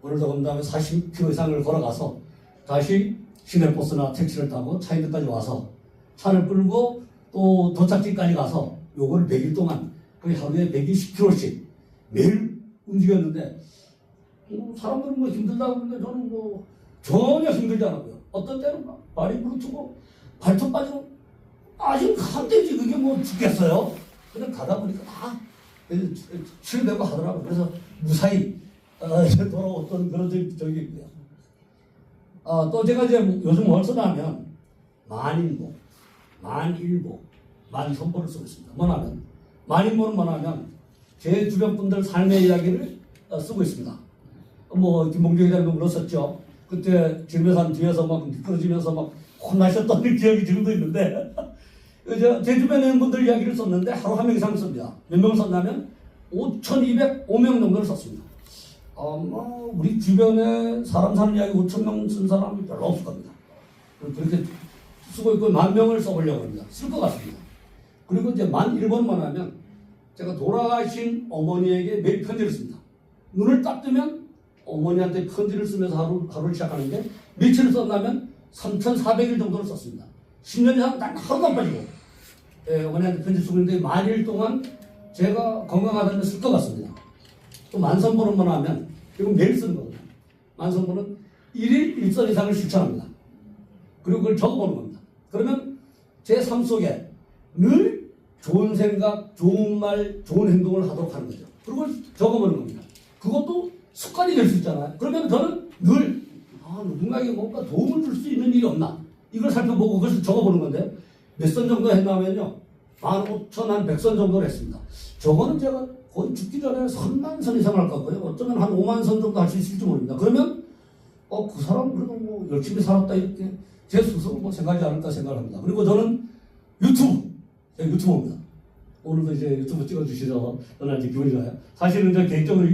오늘도 건 다음에 40km 이상을 걸어가서 다시 시내버스나 택시를 타고 차인들까지 와서 차를 끌고 또 도착지까지 가서 요걸 100일 동안 거의 하루에 120km씩 매일 움직였는데 사람들은 뭐 힘들다고 그러는데 저는 뭐 전혀 힘들지 않았고요. 어떤 때는 막 발이 부르트고 발톱 빠지고 아직 한대지 그게 뭐 죽겠어요. 그냥 가다 보니까 다 치료되고 하더라고요. 그래서 무사히 돌아왔던 그런 적이 있고요. 또 제가 이제 요즘 뭘 쓰냐면 만인보, 만일보, 만선보를 쓰고 있습니다. 뭐냐면 만인보는 뭐냐면 제 주변 분들 삶의 이야기를 쓰고 있습니다. 뭐 김봉주 회장도 물었었죠. 그때 질매산 뒤에서 막 미끄러지면서 막 혼나셨던 기억이 지금도 있는데 제 주변에 있는 분들 이야기를 썼는데 하루 한 명 이상 씁니다. 몇 명 썼냐면 5,205명 정도를 썼습니다. 우리 주변에 사람 사는 이야기 5,000명 쓴 사람이 별로 없을 겁니다. 그렇게 쓰고 있고 10,000명을 써보려고 합니다. 쓸 것 같습니다. 그리고 이제 11,000번 하면 제가 돌아가신 어머니에게 매일 편지를 씁니다. 눈을 딱 뜨면 어머니한테 편지를 쓰면서 하루를 시작하는데 며칠을 썼냐면 3,400일 정도를 썼습니다. 10년 이상 단 하루도 안 빠지고 어머니한테 편지 쓰고 있는데 만일 동안 제가 건강하다면 쓸 것 같습니다. 또 만선보는 뭐냐 하면 이건 매일 쓰는 거거든요. 만선보는 1일 1선 이상을 실천합니다. 그리고 그걸 적어보는 겁니다. 그러면 제 삶 속에 늘 좋은 생각, 좋은 말, 좋은 행동을 하도록 하는 거죠. 그리고 적어보는 겁니다. 그것도 습관이 될 수 있잖아요. 그러면 저는 늘 누군가에게 뭔가 도움을 줄 수 있는 일이 없나 이걸 살펴보고 그것을 적어보는 건데 몇 선 정도 했냐면요 15,000, 100선 정도를 했습니다. 저거는 제가 거의 죽기 전에 3,000선 이상 할 것 같고요. 어쩌면 한 50,000선 정도 할 수 있을지 모릅니다. 그러면 그 사람 그래도 뭐 열심히 살았다 이렇게 제 스스로 뭐 생각하지 않을까 생각합니다. 그리고 저는 유튜브입니다. 오늘도 이제 유튜브 찍어주시죠. 저는 이제 기분이 좋아요. 사실은 저 개인적으로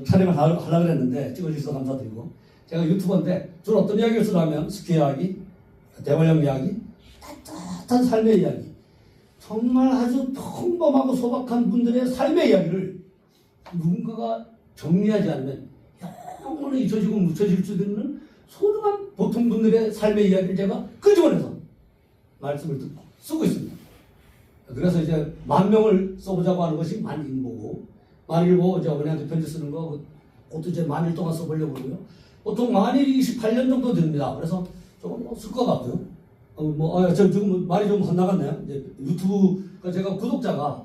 촬영을 하려고 했는데 찍어주셔서 감사드리고 제가 유튜버인데 주로 어떤 이야기를 쓰냐면 스키 이야기, 대관령 이야기, 따뜻한 삶의 이야기 정말 아주 평범하고 소박한 분들의 삶의 이야기를 누군가가 정리하지 않으면 영원히 잊혀지고 묻혀질 수 있는 소중한 보통 분들의 삶의 이야기를 제가 끄집어내서 말씀을 듣고 쓰고 있습니다. 그래서 이제 10,000명을 써보자고 하는 것이 만인보고 만일보 이제 어머니한테 편지 쓰는 거 그것도 이제 만일 동안 써보려고 그러고요. 보통 만일이 28년 정도 됩니다. 그래서 조금 쓸 것 같고요. 저 지금 말이 좀 헛나갔네요. 이제 유튜브 제가 구독자가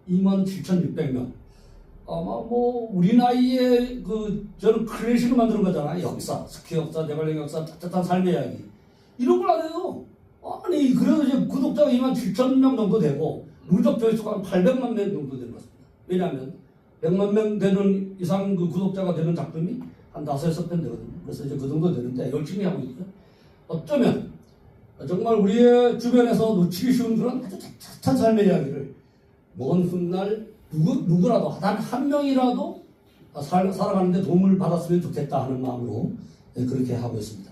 27,600명. 아마 뭐 우리 나이에 저는 클래식을 만드는 거잖아요. 역사, 스키 역사, 대관령 역사, 따뜻한 삶의 이야기 이런 걸 안 해요. 아니 그래도 이제 구독자가 27,000명 정도 되고 누적 조회수가 한 800만 명 정도 되는 것 같습니다. 왜냐하면 100만 명 되는 이상 구독자가 되는 작품이 한 5-6편 되거든요. 그래서 이제 그 정도 되는데 열심히 하고 있고요. 어쩌면 정말 우리의 주변에서 놓치기 쉬운 그런 아주 따뜻한 삶의 이야기를 먼 훗날 누구라도 단 한 명이라도 살아가는데 도움을 받았으면 좋겠다 하는 마음으로 그렇게 하고 있습니다.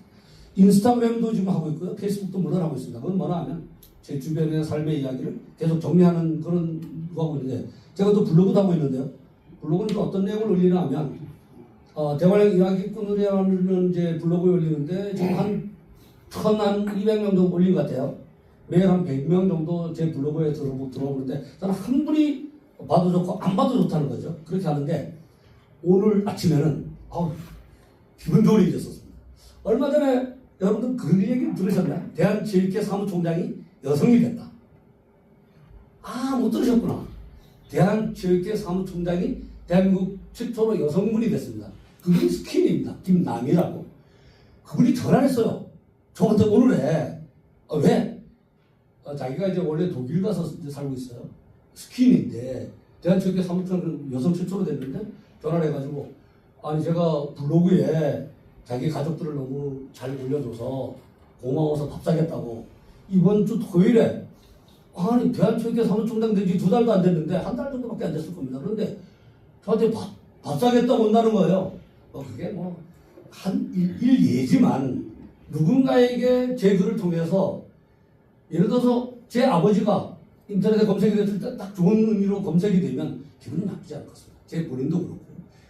인스타그램도 지금 하고 있고요. 페이스북도 물론 하고 있습니다. 그건 뭐냐 하면 제 주변의 삶의 이야기를 계속 정리하는 그런 거 하고 있는데 제가 또 블로그도 하고 있는데요. 블로그는 또 어떤 내용을 올리나 하면 대관령 이야기꾼이라는 이제 블로그에 올리는데 지금 한 1,200명 정도 올린 것 같아요. 매일 한 100명 정도 제 블로그에 들어오는데 저는 한 분이 봐도 좋고 안 봐도 좋다는 거죠. 그렇게 하는데 오늘 아침에는 기분 좋은 일이 있었습니다. 얼마 전에 여러분들 그런 얘기 들으셨나요? 대한체육회 사무총장이 여성이 됐다. 못 들으셨구나. 대한체육회 사무총장이 대한민국 최초로 여성분이 됐습니다. 그분이 스키인입니다. 김남이라고. 그분이 전화했어요. 저한테 오늘 해. 왜? 자기가 이제 원래 독일 가서 이제 살고 있어요. 스키인인데 대한체육회 사무총장 여성 최초로 됐는데 전화를 해가지고 제가 블로그에 자기 가족들을 너무 잘 올려줘서 고마워서 밥 사겠다고 이번 주 토요일에 아니 대한체육회 사무총장 된 지 2달도 안 됐는데 한 달 정도밖에 안 됐을 겁니다. 그런데 저한테 밥 사겠다고 온다는 거예요. 그게 뭐 한 일예지만 누군가에게 제 글을 통해서 예를 들어서 제 아버지가 인터넷에 검색이 됐을 때 딱 좋은 의미로 검색이 되면 기분이 나쁘지 않을 것 같습니다. 제 본인도 그렇고.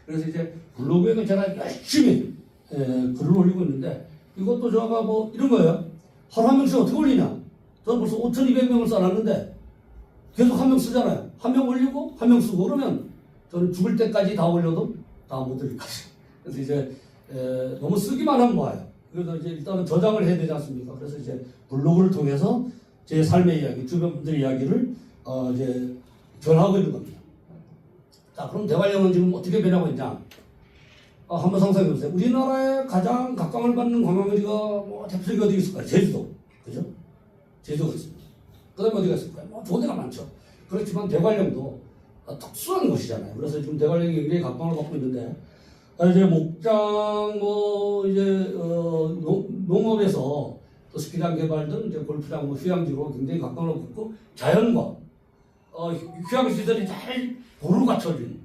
그래서 이제 블로그에 제가 열심히 글을 올리고 있는데 이것도 제가 뭐 이런 거예요. 하루 한 명씩 어떻게 올리냐. 저는 벌써 5,200명을 써놨는데 계속 한 명 쓰잖아요. 한 명 올리고 한 명 쓰고 그러면 저는 죽을 때까지 다 올려도 다 못 올릴 것이에요. 그래서 이제 너무 쓰기만 하면 뭐예요. 그래서 이제 일단은 저장을 해야 되지 않습니까? 그래서 이제 블로그를 통해서 제 삶의 이야기, 주변 분들의 이야기를 이제 전하고 있는 겁니다. 자, 그럼 대관령은 지금 어떻게 변하고 있냐? 한번 상상해 보세요. 우리나라에 가장 각광을 받는 관광지가 뭐 대표적인 어디 있을까요? 제주도. 그죠? 제주도가 있습니다. 그 다음에 어디가 있을까요? 뭐 좋은 데가 많죠. 그렇지만 대관령도 특수한 곳이잖아요. 그래서 지금 대관령이 굉장히 각광을 받고 있는데, 이제 목장, 뭐, 이제, 농업에서 또 스키장 개발 등 이제 골프장, 뭐 휴양지로 굉장히 각광을 받고, 자연과, 휴양시설이 잘 고루 갖춰진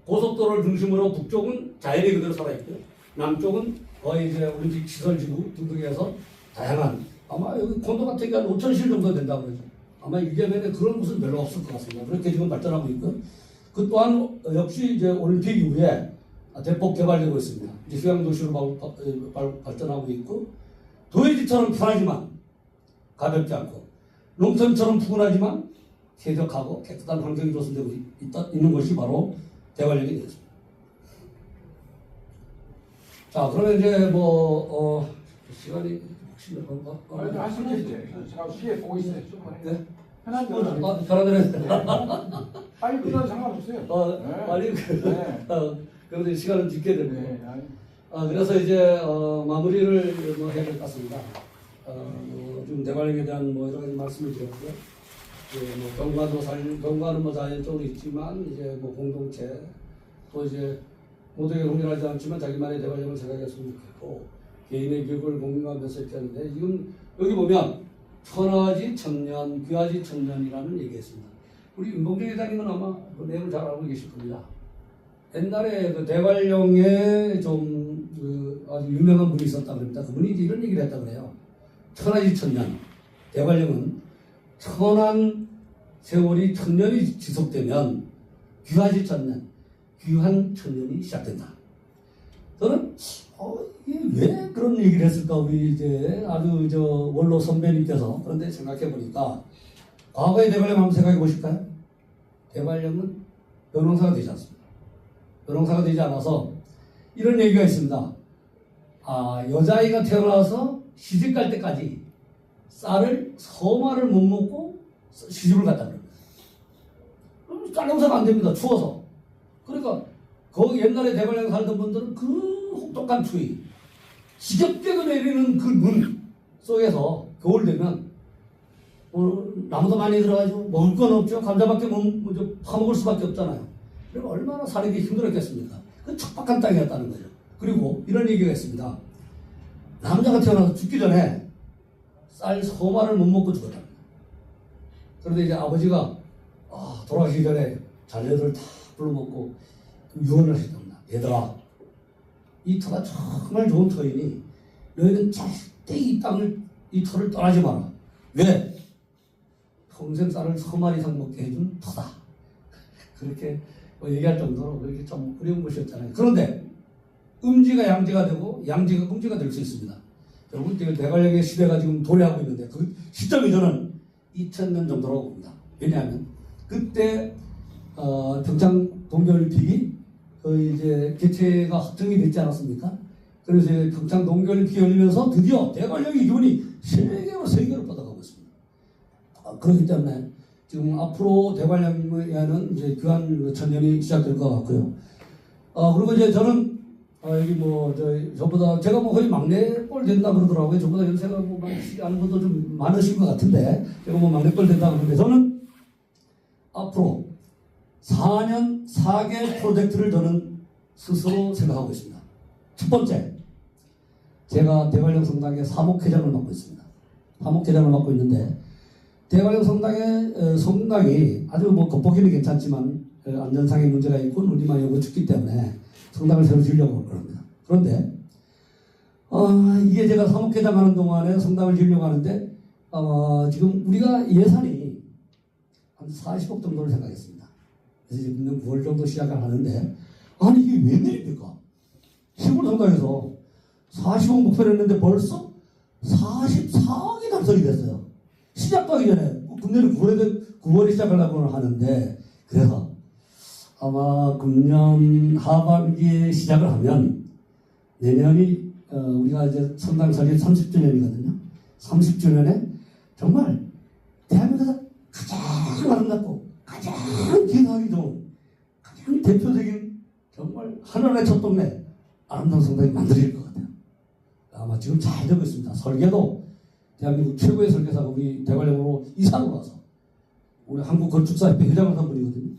고속도로를 중심으로 북쪽은 자연이 그대로 살아있고요. 남쪽은 거의 이제 올림픽 시설지구 등등해서 다양한, 아마 여기 콘도 같은 게 한 5,000실 정도 된다고 그러죠. 아마 이재명에 그런 곳은 별로 없을 것 같습니다. 그렇게 지금 발전하고 있고, 그 또한 역시 이제 올림픽 이후에 대폭 개발되고 있습니다. 이제 휴양도시로 발전하고 있고, 도해지처럼 편하지만 가볍지 않고, 농촌처럼 푸근하지만 쾌적하고 깨끗한 환경이 조성되고 있는 것이 바로 대관령이 되겠습니다. 자, 그러면 이제 뭐, 시간이 혹시 하시면 이제 제가 시계 보고 있어요. 네? 편한 대로. 편한 대로 해주세요. 빨리 끝나도 상관없어요. 네. 빨리 네. 그래서 시간을 짓게 되네요. 네. 그래서 이제 마무리를 뭐 해야 될 것 같습니다. 좀 대관령에 대한 뭐 여러 가지 말씀을 드렸고요. 뭐 경과는 뭐 자연적으로 있지만 이제 뭐 공동체 또 이제 모두에게 동일하지 않지만 자기만의 대관령을 생각했으면 좋겠고 개인의 교육을 공유하면서 이렇게 하는데 지금 여기 보면 천하지 천년, 귀하지 천년이라는 얘기했습니다. 우리 윤봉정 회장님은 아마 그 내용을 잘 알고 계실 겁니다. 옛날에 그 대관령에 좀 아주 유명한 분이 있었다 그럽니다. 그분이 이제 이런 얘기를 했다 그래요. 천하지 천년. 대관령은 천한 세월이 천년이 지속되면 귀하지 천년, 귀한 천년이 시작된다. 저는 이게 왜 그런 얘기를 했을까? 우리 이제 아주 원로 선배님께서. 그런데 생각해 보니까 과거의 대관령 한번 생각해 보실까요? 대관령은 변호사가 되지 않습니다. 변호사가 되지 않아서 이런 얘기가 있습니다. 여자아이가 태어나서 시집 갈 때까지 쌀을 서마를 못 먹고 시집을 갔다 그럽니다. 쌀 농사가 안 됩니다. 추워서. 그러니까 그 옛날에 대관령 살던 분들은 그 혹독한 추위, 지겹게도 내리는 그 눈 속에서 겨울 되면 나무도 많이 들어가지고 먹을 건 없죠. 감자밖에 파먹을 수밖에 없잖아요. 그러면 얼마나 살기 힘들었겠습니까? 그 척박한 땅이었다는 거죠. 그리고 이런 얘기가 있습니다. 남자가 태어나서 죽기 전에 쌀 서마를 못 먹고 죽었답니다. 그런데 이제 아버지가 돌아가시기 전에 자녀들을 다 불러먹고 유언을 했답니다. 얘들아, 이 터가 정말 좋은 터이니 너희는 절대 이 터를 떠나지 마라. 왜? 평생 쌀을 서마 이상 먹게 해준 터다. 그렇게 얘기할 정도로 그렇게 좀 어려운 것이었잖아요. 그런데 음지가 양지가 되고 양지가 음지가 될 수 있습니다. 여러분 지금 대관령의 시대가 지금 도래하고 있는데 그 시점이 저는 2000년 정도라고 봅니다. 왜냐하면 그때 평창 동계올림픽이 이제 개최가 확정이 됐지 않았습니까? 그래서 평창 동계올림픽이 열리면서 드디어 대관령의 기운이 세계로 뻗어가고 있습니다. 그렇기 때문에 지금 앞으로 대관령에는 이제 귀한 천년이 시작될 것 같고요. 그리고 이제 저는 여기 저보다 제가 거의 막내뻘 된다 그러더라고요. 저보다 연세가 많지 않은 분도 좀 많으신 것 같은데 제가 막내뻘 된다 그러는데 저는 앞으로 4년 4개 프로젝트를 저는 스스로 생각하고 있습니다. 첫 번째, 제가 대관령 성당의 사목회장을 맡고 있습니다. 사목회장을 맡고 있는데 대관령 성당의 성당이 아주 뭐 겉보기는 괜찮지만 안전상의 문제가 있고 눈이만 오고 춥기 때문에 성당을 새로 지으려고 합니다. 그런데 이게 제가 사목회장 하는 동안에 성당을 지으려고 하는데 지금 우리가 예산이 한 40억 정도를 생각했습니다. 그래서 지금 9월 정도 시작을 하는데 아니 이게 웬일입니까? 시골 성당에서 40억 목표를 했는데 벌써 44억이 달성이 됐어요. 시작도 하기 전에 금년에 9월에 시작하려고 하는데 그래서 아마 금년 하반기에 시작을 하면 내년이 우리가 이제 성당 설립 30주년이거든요. 30주년에 정말 대한민국에서 가장 아름답고 가장 기능하기 좋은 가장 대표적인 정말 하늘의 첫 동네 아름다운 성당이 만들어질 것 같아요. 아마 지금 잘 되고 있습니다. 설계도 대한민국 최고의 설계사가 우리 대관령으로 이사를 와서 우리 한국건축사협회 회장을 한 분이거든요.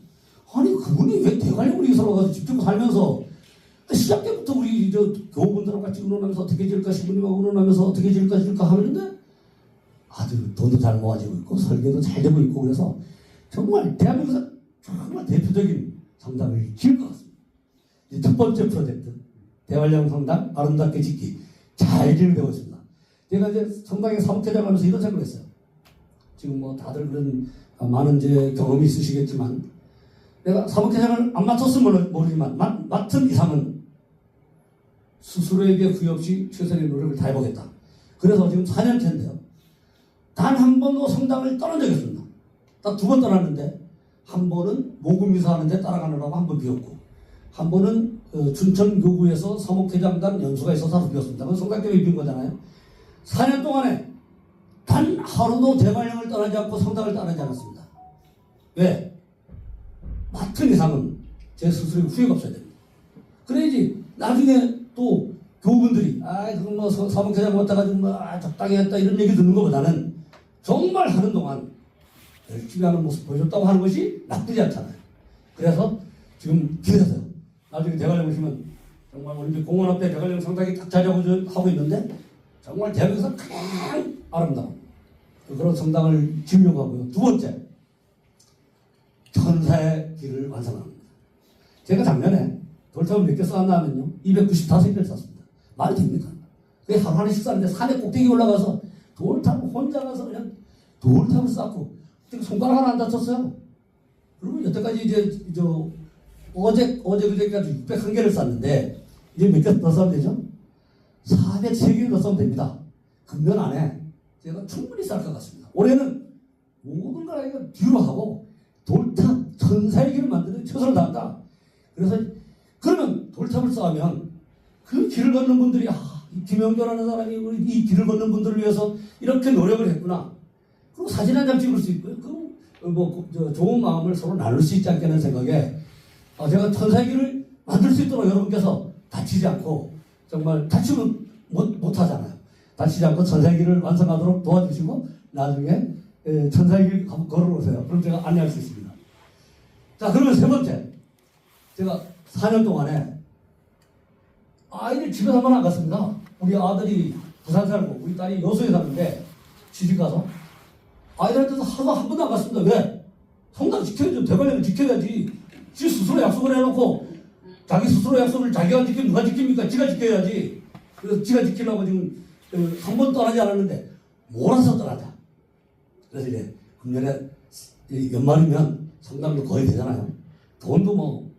아니 그분이 왜 대관령으로 이사를 와서 직접 살면서 시작 때부터 우리 교우분들하고 같이 의논하면서 어떻게 지을까 신부님하고 의논하면서 어떻게 지을까 하는데 아주 돈도 잘 모아지고 있고 설계도 잘 되고 있고 그래서 정말 대한민국에서 정말 대표적인 성당을 지을 것 같습니다. 이제 첫 번째 프로젝트 대관령 성당 아름답게 짓기 잘 진행되고 있습니다. 제가 이제 성당에 사목회장을 하면서 이런 생각을 했어요. 지금 뭐 다들 그런 많은 이제 경험이 있으시겠지만 내가 사목회장을 안 맡았으면 모르지만 맡은 이상은 스스로에게 후회 없이 최선의 노력을 다해보겠다. 그래서 지금 4년째인데요. 단 한 번도 성당을 떠난 적이 없습니다. 딱 2번 떠났는데 한 번은 모금미사 하는데 따라가느라고 한 번 비웠고 한 번은 춘천교구에서 사목회장단 연수가 있어서 비웠습니다. 그건 성당 때문에 비운 거잖아요. 4년 동안에 단 하루도 대관령을 떠나지 않고 성당을 떠나지 않았습니다. 왜? 맡은 이상은 제 스스로에 후회가 없어야 됩니다. 그래야지 나중에 또 교우분들이 그건 뭐 사목회장 맡아가지고 뭐 적당히 했다 이런 얘기 듣는 것보다는 정말 하는 동안 열심히 하는 모습 보여줬다고 하는 것이 나쁘지 않잖아요. 그래서 지금 기대하세요. 나중에 대관령 오시면 정말 우리 공원 앞에 대관령 성당이 딱 자리하고 있는데 정말 대한민국에서 가장 아름다운 그런 성당을 지으려고 하고요. 2번째, 천사의 길을 완성합니다. 제가 작년에 돌탑을 몇 개 쌓았나 하면요. 295개를 쌓았습니다. 말이 됩니까? 그게 하루 식사하는데 산에 꼭대기 올라가서 돌탑을 혼자 가서 그냥 돌탑을 쌓고 손가락 하나 안 다쳤어요. 그리고 여태까지 이제 어제 그제까지 601개를 쌓았는데 이제 몇 개 더 쌓으면 되죠? 403개를 더 쌓으면 됩니다. 금년 안에 제가 충분히 쌓을 것 같습니다. 올해는 모든 걸 뒤로 하고 돌탑 천사의 길을 만드는 최선을 다한다. 그래서 그러면 돌탑을 쌓으면 그 길을 걷는 분들이 이 김영조라는 사람이 이 길을 걷는 분들을 위해서 이렇게 노력을 했구나. 그리고 사진 한 장 찍을 수 있고요. 좋은 마음을 서로 나눌 수 있지 않겠는 생각에 제가 천사의 길을 만들 수 있도록 여러분께서 다치지 않고 정말 다치면 못 하잖아요. 다치지 않고 천사의 길을 완성하도록 도와주시고 나중에 천사의 길 한번 걸어오세요. 그럼 제가 안내할 수 있습니다. 자, 그러면 3번째. 제가 4년 동안에 아이를 집에 한번 안 갔습니다. 우리 아들이 부산 살고 우리 딸이 여수에 사는데 시집 가서 아이들한테도 하루 한 번도 안 갔습니다. 왜? 성당 지켜야죠. 대관령을 지켜야지. 지 스스로 약속을 해놓고 자기 스스로 약속을 자기가 지키면 누가 지킵니까? 지가 지켜야지. 그래서 지가 지키려고 지금 한 번 떠나지 않았는데 몰아서 떠나자. 그래서 이제 금년에 연말이면 성당도 거의 되잖아요. 돈도 뭐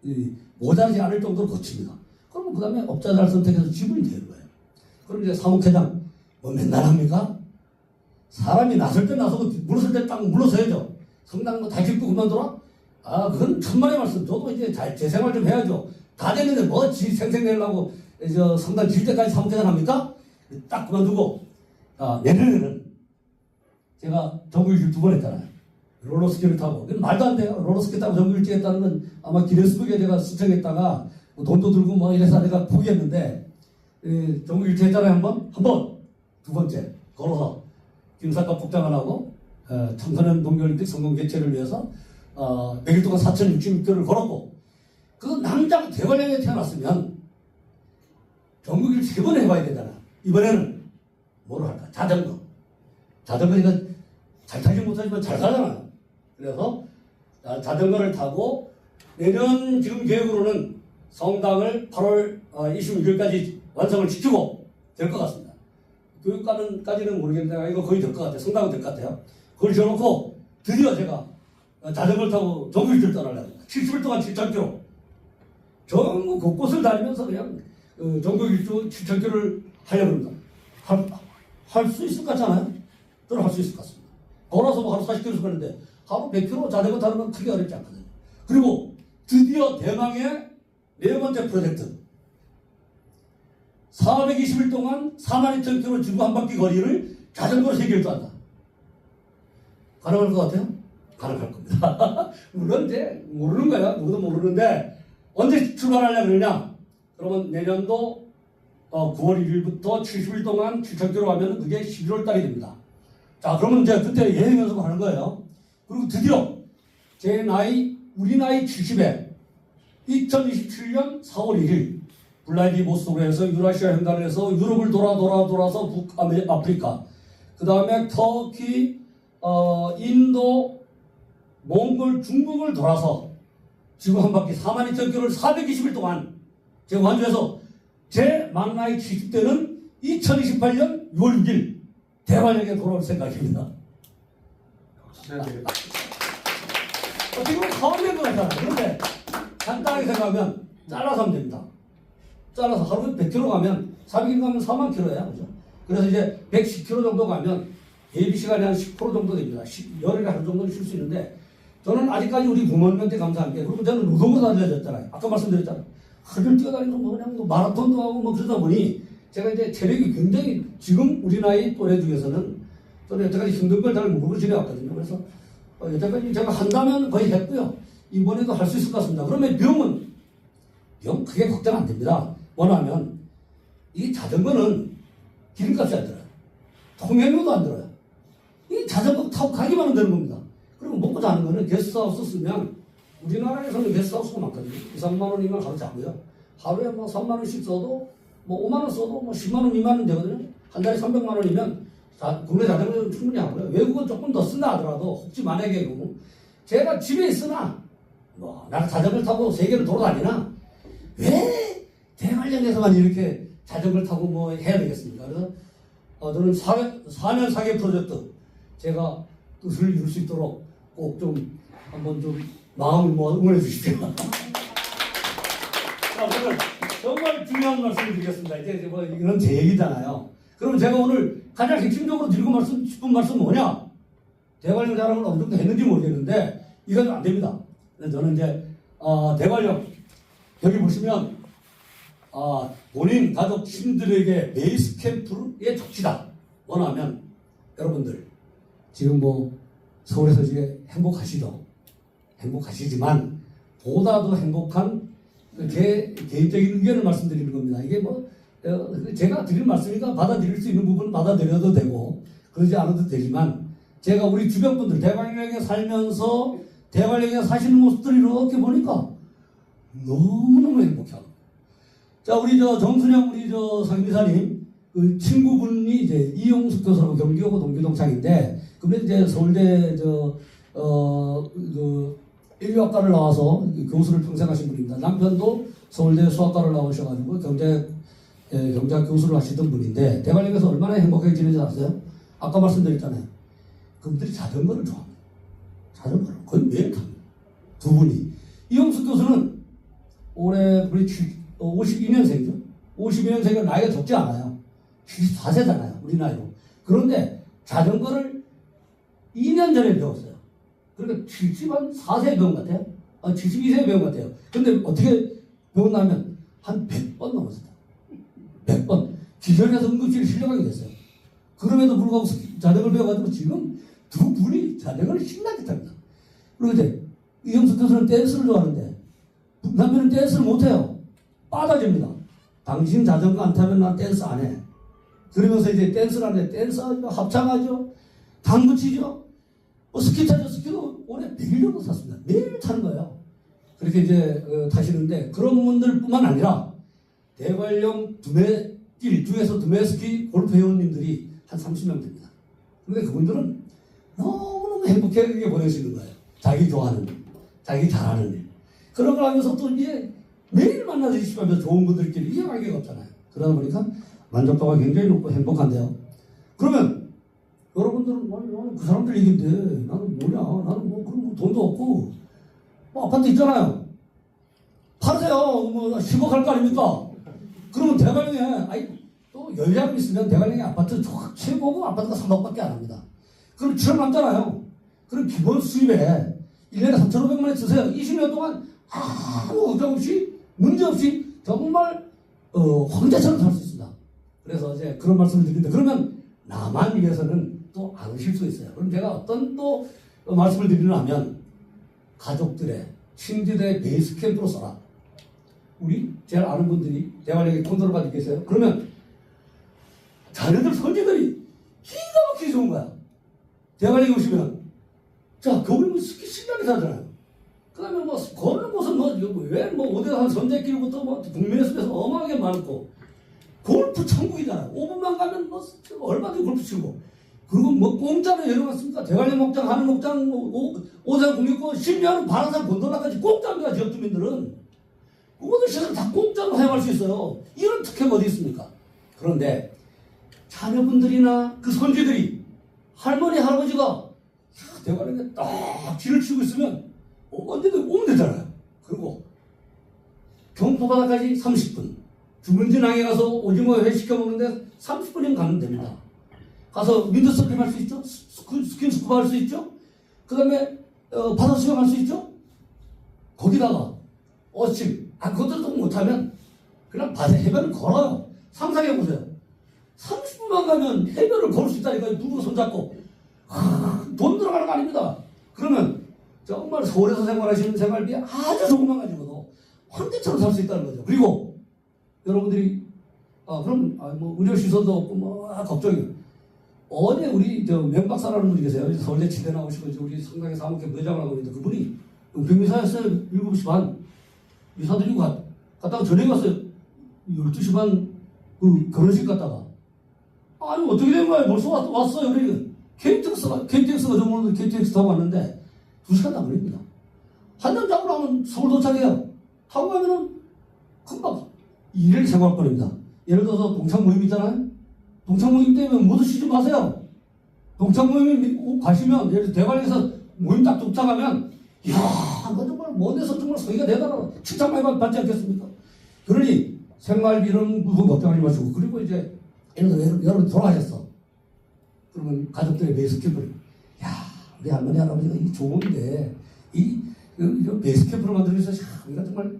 모자라지 않을 정도로 거칩니다. 그러면 그 다음에 업자를 선택해서 지분이 되는 거예요. 그럼 이제 사목회장 뭐 맨날 합니까? 사람이 나설 때 나서고 물었을 때 딱 물러서야죠. 성당 뭐 다 짓고 그만둬라? 그건 천만의 말씀. 저도 이제 제 생활 좀 해야죠. 다 됐는데 뭐 생생내려고 성당 질 때까지 사목회장 합니까? 딱 그만두고 내년에는 제가 전국일주 2번 했잖아요. 롤러스키를 타고. 말도 안 돼요. 롤러스키 타고 전국일주 했다는 건 아마 기네스북에 제가 신청했다가 뭐 돈도 들고 뭐 이래서 내가 포기했는데 전국일주 했잖아요. 한 번. 2번째 걸어서 김사과 복장하고 청소년 동계올림픽 성공 개최를 위해서 몇 일 동안 4,066km를 걸었고 그 남자가 대관령에 태어났으면 전국일주 3번 해봐야 되잖아. 이번에는 뭐로 할까? 자전거. 자전거니까 잘 타지 못하지만 잘 타잖아요. 그래서 자전거를 타고 내년 지금 계획으로는 성당을 8월 26일까지 완성을 시키고 될 것 같습니다. 교육과는까지는 모르겠는데 이거 거의 될 것 같아요. 성당은 될 것 같아요. 그걸 지어놓고 드디어 제가 자전거를 타고 전국 일주를 떠나려고 합니다. 70일 동안 7,000km. 전국 곳곳을 다니면서 그냥 전국 일주 7,000km를 하려고 합니다. 할 수 있을 것 같지 않아요? 저는 할 수 있을 것 같습니다. 걸어서 뭐 하루 40km 가는데 하루 100km 자전거 타는 건 크게 어렵지 않거든요. 그리고 드디어 대망의 네 번째 프로젝트. 420일 동안 42,000km 지구 한 바퀴 거리를 자전거로 세계를 한다. 가능할 것 같아요? 가능할 겁니다. 물론 이제 모르는 거야. 누구도 모르는데 언제 출발하려고 그러냐? 그러면 내년도 9월 1일부터 70일 동안 7,000km 하면 그게 11월 달이 됩니다. 자, 그러면 이제 그때 여행 연습을 하는 거예요. 그리고 드디어 제 나이, 우리 나이 70에 2027년 4월 1일 블라디보스토크에서 해서 유라시아 횡단을 해서 유럽을 돌아서 북아프리카, 그 다음에 터키, 인도, 몽골, 중국을 돌아서 지구 한 바퀴 42,000km를 420일 동안 제가 완주해서 제 만 나이 70대는 2028년 6월 6일 대관령에 돌아올 생각입니다. 어떻게 보면 가운데인 것 같아요. 그런데 간단하게 생각하면 잘라서 하면 됩니다. 잘라서 하루에 100km 가면 400km 가면 4만 km예요. 그죠? 그래서 이제 110km 정도 가면 예비 시간이 한 10% 정도 됩니다. 열흘에 하루 정도는 쉴 수 있는데 저는 아직까지 우리 부모님한테 감사한 게, 그리고 저는 노동으로 다녀졌잖아요. 아까 말씀드렸잖아요. 하루 뛰어다니고 뭐 그냥 뭐 마라톤도 하고 뭐 그러다 보니 제가 이제 체력이 굉장히 지금 우리 나이 또래 중에서는 저는 여태까지 힘든 걸 잘 모르고 지내왔거든요. 그래서 여태까지 제가 한다면 거의 했고요. 이번에도 할 수 있을 것 같습니다. 그러면 병 크게 걱정 안 됩니다. 뭐냐면 이 자전거는 기름값이 안 들어요. 통행료도 안 들어요. 이 자전거 타고 가기만 하면 되는 겁니다. 그리고 먹고 자는 거는 게스트하우스 쓰면 우리나라에서는 게스트하우스가 많거든요. 2, 3만 원이면 하루 자고요. 하루에 뭐 3만 원씩 써도 뭐 5만 원 써도 뭐 10만 원, 2만 원 되거든요. 한 달에 300만 원이면 국내 자전거는 충분히 하고요. 외국은 조금 더 쓴다 하더라도 혹시 만약에 제가 집에 있으나 뭐 나는 자전거를 타고 세계를 돌아다니나 왜 대관령에서만 이렇게 자전거를 타고 뭐 해야 되겠습니까? 그래서 저는 4년 4개 프로젝트 제가 뜻을 이룰 수 있도록 꼭 좀 한번 좀 마음을 모아 응원해 주십시오. 자, 오늘 정말 중요한 말씀을 드리겠습니다. 이제 뭐 이건 제 얘기잖아요. 그럼 제가 오늘 가장 핵심적으로 드리고 싶은 말씀은 뭐냐? 대관령 자랑을 어느 정도 했는지 모르겠는데 이건 안 됩니다. 저는 이제 대관령 여기 보시면 본인 가족 친구들에게 베이스 캠프의 적시다. 뭐냐면 여러분들 지금 뭐 서울에서 이제 행복하시죠? 행복하시지만 보다도 행복한 제 개인적인 의견을 말씀드리는 겁니다. 이게 뭐 제가 드릴 말씀이니까 받아들일 수 있는 부분은 받아들여도 되고 그러지 않아도 되지만 제가 우리 주변 분들 대관령에 살면서 대관령에 사시는 모습들을 이렇게 보니까 너무너무 행복해요. 자, 우리 정순영 우리 상임이사님 그 친구분이 이제 이용숙 교수라고 경기여고 동기동창인데 그분이 이제 서울대 인류학과를 나와서 교수를 평생 하신 분입니다. 남편도 서울대 수학과를 나오셔가지고 경제학 교수를 하시던 분인데 대관령에서 얼마나 행복해지는지 아세요? 아까 말씀드렸잖아요. 그분들이 자전거를 좋아합니다. 자전거를 거의 매일 탑니다. 두 분이. 이용숙 교수는 올해 우리 52년생이죠. 52년생은 나이가 적지 않아요. 74세잖아요. 우리 나이로. 그런데 자전거를 2년 전에 배웠어요. 그러니까 74세 배운 것 같아요. 72세 배운 것 같아요. 근데 어떻게 배웠냐면 한 100번 넘었어요. 100번. 기절해서 응급실에 실려가게 됐어요. 그럼에도 불구하고 자전거를 배워가지고 지금 두 분이 자전거를 신나게 탑니다. 그리고 이제 이영숙 교수는 댄스를 좋아하는데 남편은 댄스를 못해요. 빠져집니다. 당신 자전거 안 타면 난 댄스 안 해. 그러면서 이제 댄스를 하는데 댄스하죠. 합창하죠. 당구 치죠. 스키 타죠. 스키도 올해 100일 정도 탔습니다. 매일 타는 거예요. 그렇게 이제 타시는데 그런 분들 뿐만 아니라 대관령 두메 길 중에서 드메스키 골프 회원님들이 한 30명 됩니다. 그런데 그분들은 너무너무 행복하게 보낼 수 있는 거예요. 자기 좋아하는 일, 자기 잘하는 일. 그런 걸 하면서 또 이제 매일 만나서 시간에서 좋은 분들끼리 이해 관계가 없잖아요. 그러다 보니까 만족도가 굉장히 높고 행복한데요. 그러면 여러분들은 나는 그 사람들 얘기인데 나는 뭐냐? 나는 뭐 그런 거 돈도 없고 뭐 아파트 있잖아요. 팔으세요. 뭐 10억 할 거 아닙니까? 그러면 대관령에 또 여유자금 있으면 대관령에 아파트 최고고 아파트가 3억밖에 안 합니다. 그럼 7억 남잖아요. 그럼 기본 수입에 1년에 3,500만 원 주세요. 20년 동안 아무 걱정 없이 문제 없이 정말 황제처럼 살 수 있습니다. 그래서 이제 그런 말씀을 드리는데 그러면 나만 위해서는 또 안 오실 수 있어요. 그럼 제가 어떤 또 말씀을 드리냐면 가족들의 친지들의 베이스 캠프로 써라. 우리 제가 아는 분들이 대관령에 콘도를 가지고 계세요. 그러면 자녀들 손주들이 기가 막히게 좋은 거야. 대관령에 오시면 자 거기 스키 신나게 살잖아요. 그다음에 뭐 걷는 곳은 뭐 어디 한 선제길부터 뭐 북면에서 어마하게 많고 골프 천국이잖아요. 5분만 가면 뭐 얼마든지 골프 치고 그리고 뭐 공짜로 열어놨습니까? 대관령 목장, 하늘 목장, 오산 국립공원 심리하는 바라산 본도나까지 공짜입니다. 지역 주민들은 그것을 시설 다 공짜로 사용할 수 있어요. 이런 특혜가 어디 있습니까? 그런데 자녀분들이나 그 손주들이 할머니 할아버지가 대관령에 딱 길을 치고 있으면 언제든 오면 되잖아요. 그리고 경포바다까지 30분, 주문진항에 가서 오징어 회 시켜 먹는데 30분이면 가면 됩니다. 가서 윈드서핑 할 수 있죠? 스킨스쿠버 할 수 있죠? 그 다음에 바다 수영 할 수 있죠? 거기다가 어침, 그것도 못하면 그냥 바다 해변을 걸어요. 상상해보세요. 30분만 가면 해변을 걸을 수 있다니까요. 누구 손잡고. 돈 들어가는 거 아닙니다. 그러면 정말 서울에서 생활하시는 생활비 아주 조금만 가지고도 황제처럼 살 수 있다는 거죠. 그리고 여러분들이 그럼 뭐 의료시설도 없고 뭐 걱정이에요. 어제 우리 명박사라는 분이 계세요. 서울대 치대 나오시고 우리 성당에 사무회 부회장을 하고 있는데 그분이 병미사였어요. 7시 반 미사 드리고 갔다가 저녁에 갔어요. 12시 반 그 결혼식 갔다가 아니 어떻게 된 거야? 벌써 왔어요. 그러니까 KTX가 저번에 KTX 타고 왔는데 2시간 안 걸립니다. 한잔 자고 나면 서울 도착해요. 타고 가면은 금방 일일 생활권입니다. 예를 들어서 동창 모임 있잖아요. 동창 모임 때문에 모두 쉬지 마세요. 동창 모임 가시면 예를 들어 대관령에서 모임 딱 도착하면 이야 너 정말 먼 데서 정말 소리가 대단하다. 칭찬 많이 받지 않겠습니까? 그러니 생활비 이런 부분 걱정하지 마시고 그리고 이제 예를 들어 여러분 돌아가셨어. 그러면 가족들의 베이스캠프를 야 우리 할머니 할아버지가 이 좋은데 이 베이스캠프를 만들어서 우리가 정말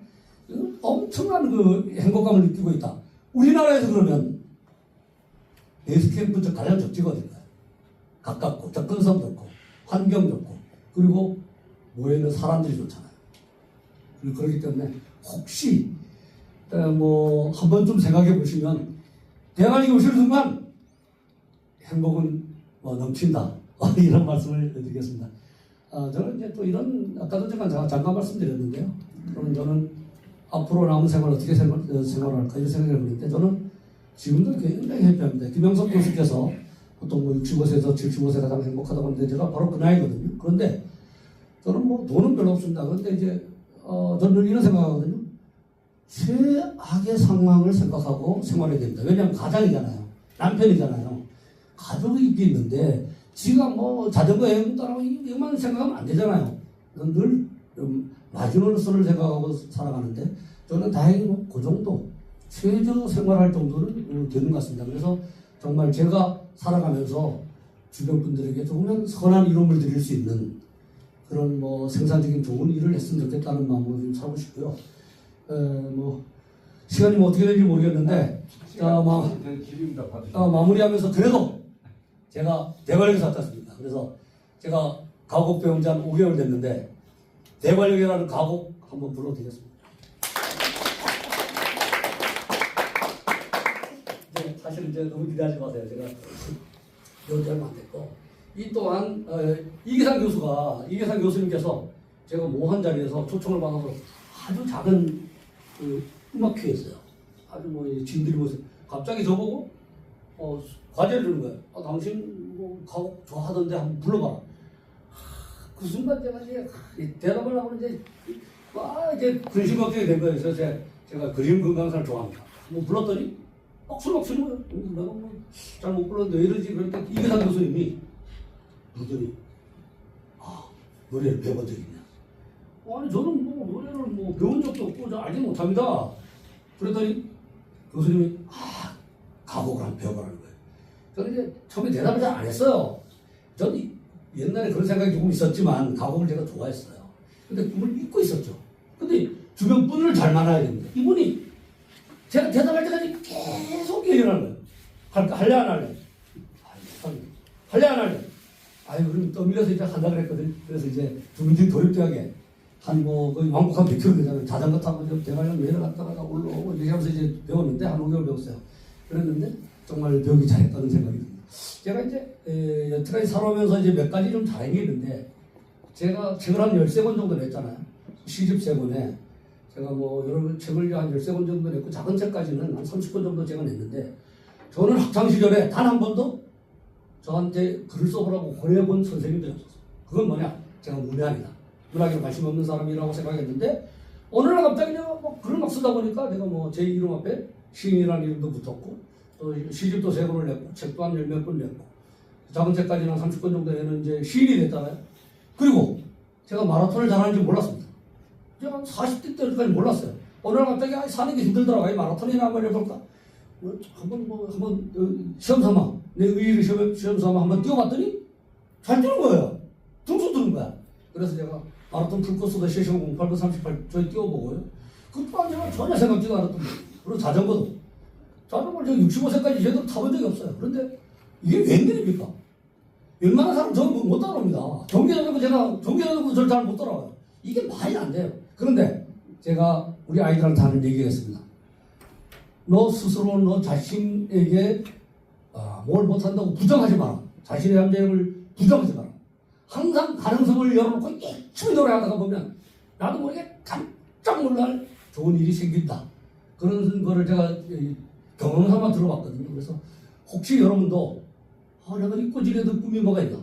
엄청난 그 행복감을 느끼고 있다. 우리나라에서 그러면 베이스캠프 가장 적지가 어딜까요? 가깝고 접근성 좋고 환경 좋고 그리고 모여있는 사람들이 좋잖아요. 그렇기 때문에 혹시 뭐 한 번쯤 생각해 보시면 대관령에 오시는 순간 행복은 넘친다. 이런 말씀을 드리겠습니다. 저는 이제 또 이런 아까도 잠깐 말씀드렸는데요. 그럼 저는 앞으로 남은 생활 어떻게 생활할까 이런 생각을 해보는데 저는 지금도 굉장히 해피합니다. 김영석 교수께서 보통 뭐 65세에서 75세 가장 행복하다고 하는데 제가 바로 그 나이거든요. 그런데 저는 뭐 돈은 별로 없습니다. 그런데 이제 저는 이런 생각하거든요. 최악의 상황을 생각하고 생활해야 됩니다. 왜냐하면 가장이잖아요. 남편이잖아요. 가족이 있는데 지가 뭐 자전거 여행 따라고 이것만 생각하면 안 되잖아요. 늘 마지노선을 생각하고 살아가는데 저는 다행히 뭐 그 정도 최저 생활할 정도는 되는 것 같습니다. 그래서 정말 제가 살아가면서 주변 분들에게 조금은 선한 이름을 드릴 수 있는 그런 뭐 생산적인 좋은 일을 했으면 좋겠다는 마음으로 좀 살고 싶고요. 뭐 시간이 뭐 어떻게 될지 모르겠는데 마무리하면서 그래도 제가 대관령에서 왔지 않습니까? 그래서 제가 가곡 배운 지 한 5개월 됐는데 대관령이라는 가곡 한번 불러드리겠습니다. 사실 이제 너무 기대하지 마세요. 제가 배운 지 얼마 안 됐고 이 또한 이계상 교수님께서 제가 모한 자리에서 초청을 받아서 아주 작은 그 음악회였어요. 아주 뭐 진들이 모습 갑자기 저보고 과제를 주는 거예요. 당신 뭐 가곡 좋아하던데 한번 불러봐라. 그 순간 제가 이제 대답을 하고 이제 이제 근심 걱정이 된 거예요. 그래서 제가 그림 건강사를 좋아합니다. 뭐 불렀더니 술 치는 거예요. 내가 뭐 잘 못 불렀는데 왜 이러지? 그러니까 이계상 교수님이 부르더니 노래를 배워본 적이 있냐? 아니 저는 뭐 노래를 뭐 배운 적도 없고 저 알지 못합니다. 그랬더니 교수님이 가곡을 한번 배워보라는 거예요. 저는 이제 처음에 대답을 잘 안 했어요. 저는 옛날에 그런 생각이 조금 있었지만 가곡을 제가 좋아했어요. 근데 그걸 잊고 있었죠. 근데 주변 분을 잘 만나야 됩니다. 이분이 제가 대답할 때까지 계속 얘기를 하는 거예요. 할래 안 할래? 할래 안 할래? 그럼 떠밀려서 이제 한다 그랬거든. 그래서 이제 주민들 도립대학에 거의 왕복 한 100km 되잖아요. 자전거 타고 대관령 내려갔다가 올라오고 이렇게 하면서 이제 배웠는데 한 5개월 배웠어요. 그랬는데 정말 배우기 잘했다는 생각이 듭니다. 제가 이제 여태까지 살아오면서 이제 몇 가지 좀 다행이 있는데 제가 책을 한 13권 정도 냈잖아요. 시집 3권에 제가 뭐 여러 책을 한 13권 정도 냈고 작은 책까지는 한 30권 정도 제가 냈는데 저는 학창시절에 단 한 번도 저한테 글을 써보라고 권해본 선생님들이 없었어요. 그건 뭐냐? 제가 문외한이다. 문학에 관심 없는 사람이라고 생각했는데 어느 날 갑자기 내가 뭐 글을 막 쓰다 보니까 내가 뭐 제 이름 앞에 시인이라는 이름도 붙었고 또 시집도 3권을 냈고 책도 한 10몇 권 냈고 작은 책까지는 한 30권 정도 내는 이제 시인이 됐잖아요. 그리고 제가 마라톤을 잘하는지 몰랐습니다. 제가 40대 때까지 몰랐어요. 어느 날 갑자기 사는 게 힘들더라고요. 마라톤이나 한번 해볼까? 한번 시험 삼아 내 의의를 시험 삼아 한번 뛰어봤더니 잘 뛰는 거예요. 등수 드는 거야. 그래서 제가 마라톤 풀코스도 3시간 08분 38초에 뛰어보고요. 그것도 제가 전혀 생각지도 않았던 거예요. 그리고 자전거를 제가 65세까지 제대로 타본 적이 없어요. 그런데 이게 웬일입니까? 웬만한 사람 저는 못 따라옵니다. 전기자전거 저를 잘 못 따라와요. 이게 말이 안 돼요. 그런데 제가 우리 아이들한테 하는 얘기가 있습니다. 너 스스로 너 자신에게 뭘 못한다고 부정하지 마라. 자신의 잠재력을 부정하지 마라. 항상 가능성을 열어놓고 열심히 노래하다가 보면 나도 모르게 깜짝 놀랄 좋은 일이 생긴다. 그런 거를 제가 경험 삼아 들어봤거든요. 그래서 혹시 여러분도 내가 잊고 지내던 꿈이 뭐가 있나?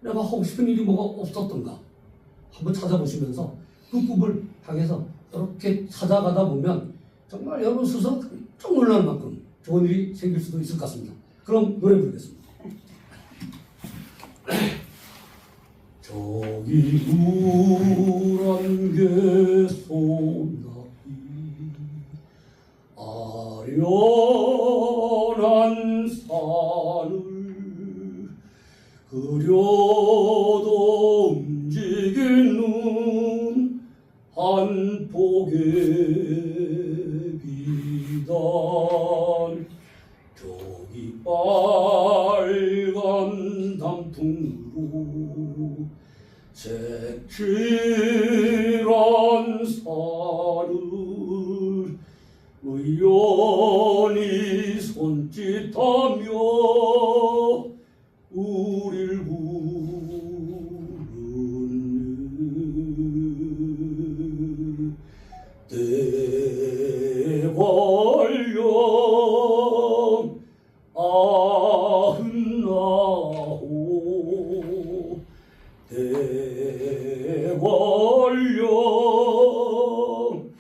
내가 하고 싶은 일이 뭐가 없었던가? 한번 찾아보시면서 그 꿈을 향해서 이렇게 찾아가다 보면 정말 여러분 스스로 깜짝 놀라는 만큼 좋은 일이 생길 수도 있을 것 같습니다. 그럼 노래 부르겠습니다. 저기 누런 게 소나기 아련한 산을 그려도 움직이는 한 폭의 비단 저기 빨간 단풍으로 색칠한 산을 의연히 손짓하며 우릴 부르는 대관령 아흔아홉 대관령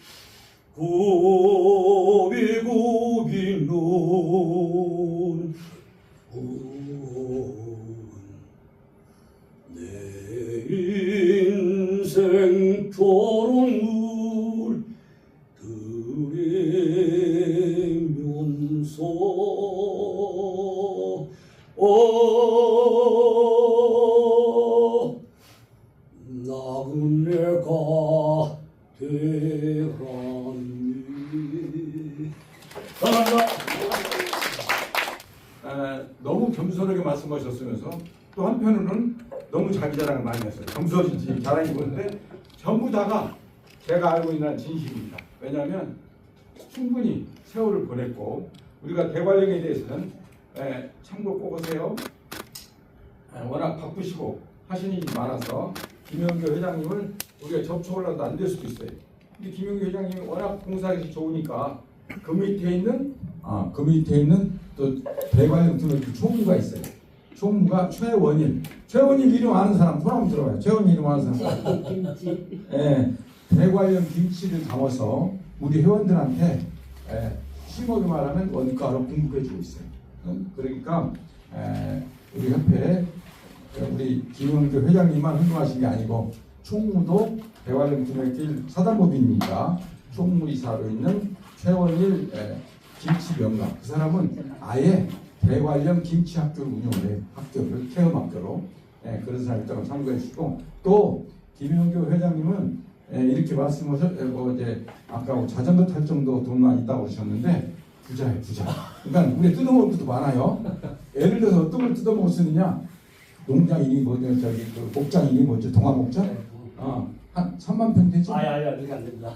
굽이굽이 눈 내 인생 초록물 들이면서 나그네가 되라니. 감사합니다. 너무 겸손하게 말씀하셨으면서 또 한편으로는 너무 자기 자랑을 많이 했어요. 겸손인지 자랑이었는데 전부 다가 제가 알고 있는 진실입니다. 왜냐하면 충분히 세월을 보냈고 우리가 대관령에 대해서는 참고 꼭 하세요. 워낙 바쁘시고 하시는 일이 많아서 김영교 회장님을 우리가 접촉을 해도 안 될 수도 있어요. 근데 김영교 회장님이 워낙 봉사하기 좋으니까 그 밑에 있는 그 밑에 있는 또 대관령 두메끼 총무가 있어요. 총무가 최원일. 최원일 이름 아는 사람 손 한번 들어봐요. 최원일 이름 아는 사람. 예, 대관령 김치를 담아서 우리 회원들한테 심하게 말하면 원가로 공급해주고 있어요. 그러니까 우리 협회 우리 김영규 회장님만 hun동하신 게 아니고 총무도 대관령 두메길 사단법인입니다. 총무이사로 있는 최원일 김치 명가, 그 사람은 아예 대관령 김치 학교를 운영을 해요. 학교를 체험학교로. 그런 사람이 있다고 참고해 주시고, 또 김영규 회장님은 이렇게 말씀하셨, 이제 아까 자전거 탈 정도 돈만 있다고 그러셨는데 부자예요, 부자. 그러니까 우리 뜯어먹을 것도 많아요. 예를 들어서 어떤 걸 뜯어먹었느냐, 농장이니 뭐냐, 저기 그 목장이니 뭐죠, 동화 목장? 한 3만 평 되죠? 아니, 그게 안 됩니다.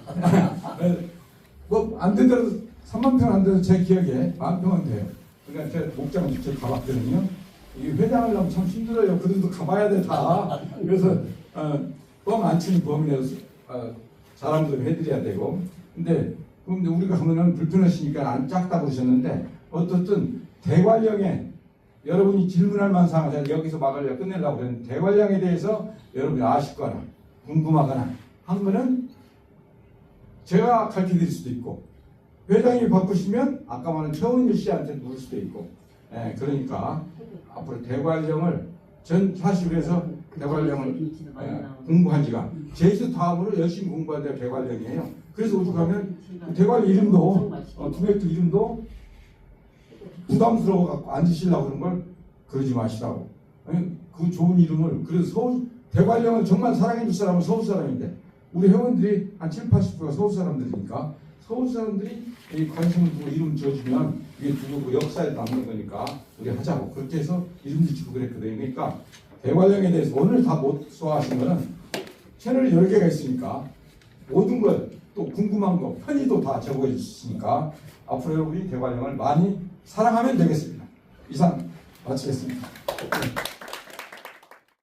뭐 안 되더라도 3만 평 안 돼도 제 기억에 10,000평은 돼요. 그러니까 제 목장을 직접 가봤거든요. 이 회장을 하면 참 힘들어요. 그래도 가봐야 돼 다. 그래서 뻥 안 치는 범위내서 사람들 해드려야 되고. 근데 우리가 가면은 불편하시니까 안 작다고 그러셨는데 어떻든 대관령에 여러분이 질문할 만한 사항을 제가 여기서 막으려고 끝내려고 그랬는데, 대관령에 대해서 여러분이 아쉽거나 궁금하거나 한 거는 제가 가르쳐드릴 수도 있고, 회장이 바꾸시면 아까 말한 최원일 씨한테 물을 수도 있고, 그러니까 앞으로 대관령을 전 사실 그래서 대관령을 공부한 지가 제주 다음으로 열심히 공부한 데가 대관령이에요. 그래서 오죽하면 대관령 이름도 두메길 이름도 부담스러워 갖고 앉으시려고 그런 걸 그러지 마시라고. 그 좋은 이름을, 그래서 서울 대관령을 정말 사랑해 줄 사람은 서울 사람인데 우리 회원들이 한 70~80%가 서울 사람들이니까 서울 사람들이 이 관심을 두고 이름 지어주면 이게 두고 역사에 남는 거니까 우리 하자고 그렇게 해서 이름도 짓고 그랬거든요. 그러니까 대관령에 대해서 오늘 다 못 소화하신 거는 채널이 여러 개가 있으니까 모든 걸 또 궁금한 거 편의도 다 제공해 주시니까 앞으로 여러분이 대관령을 많이 사랑하면 되겠습니다. 이상 마치겠습니다.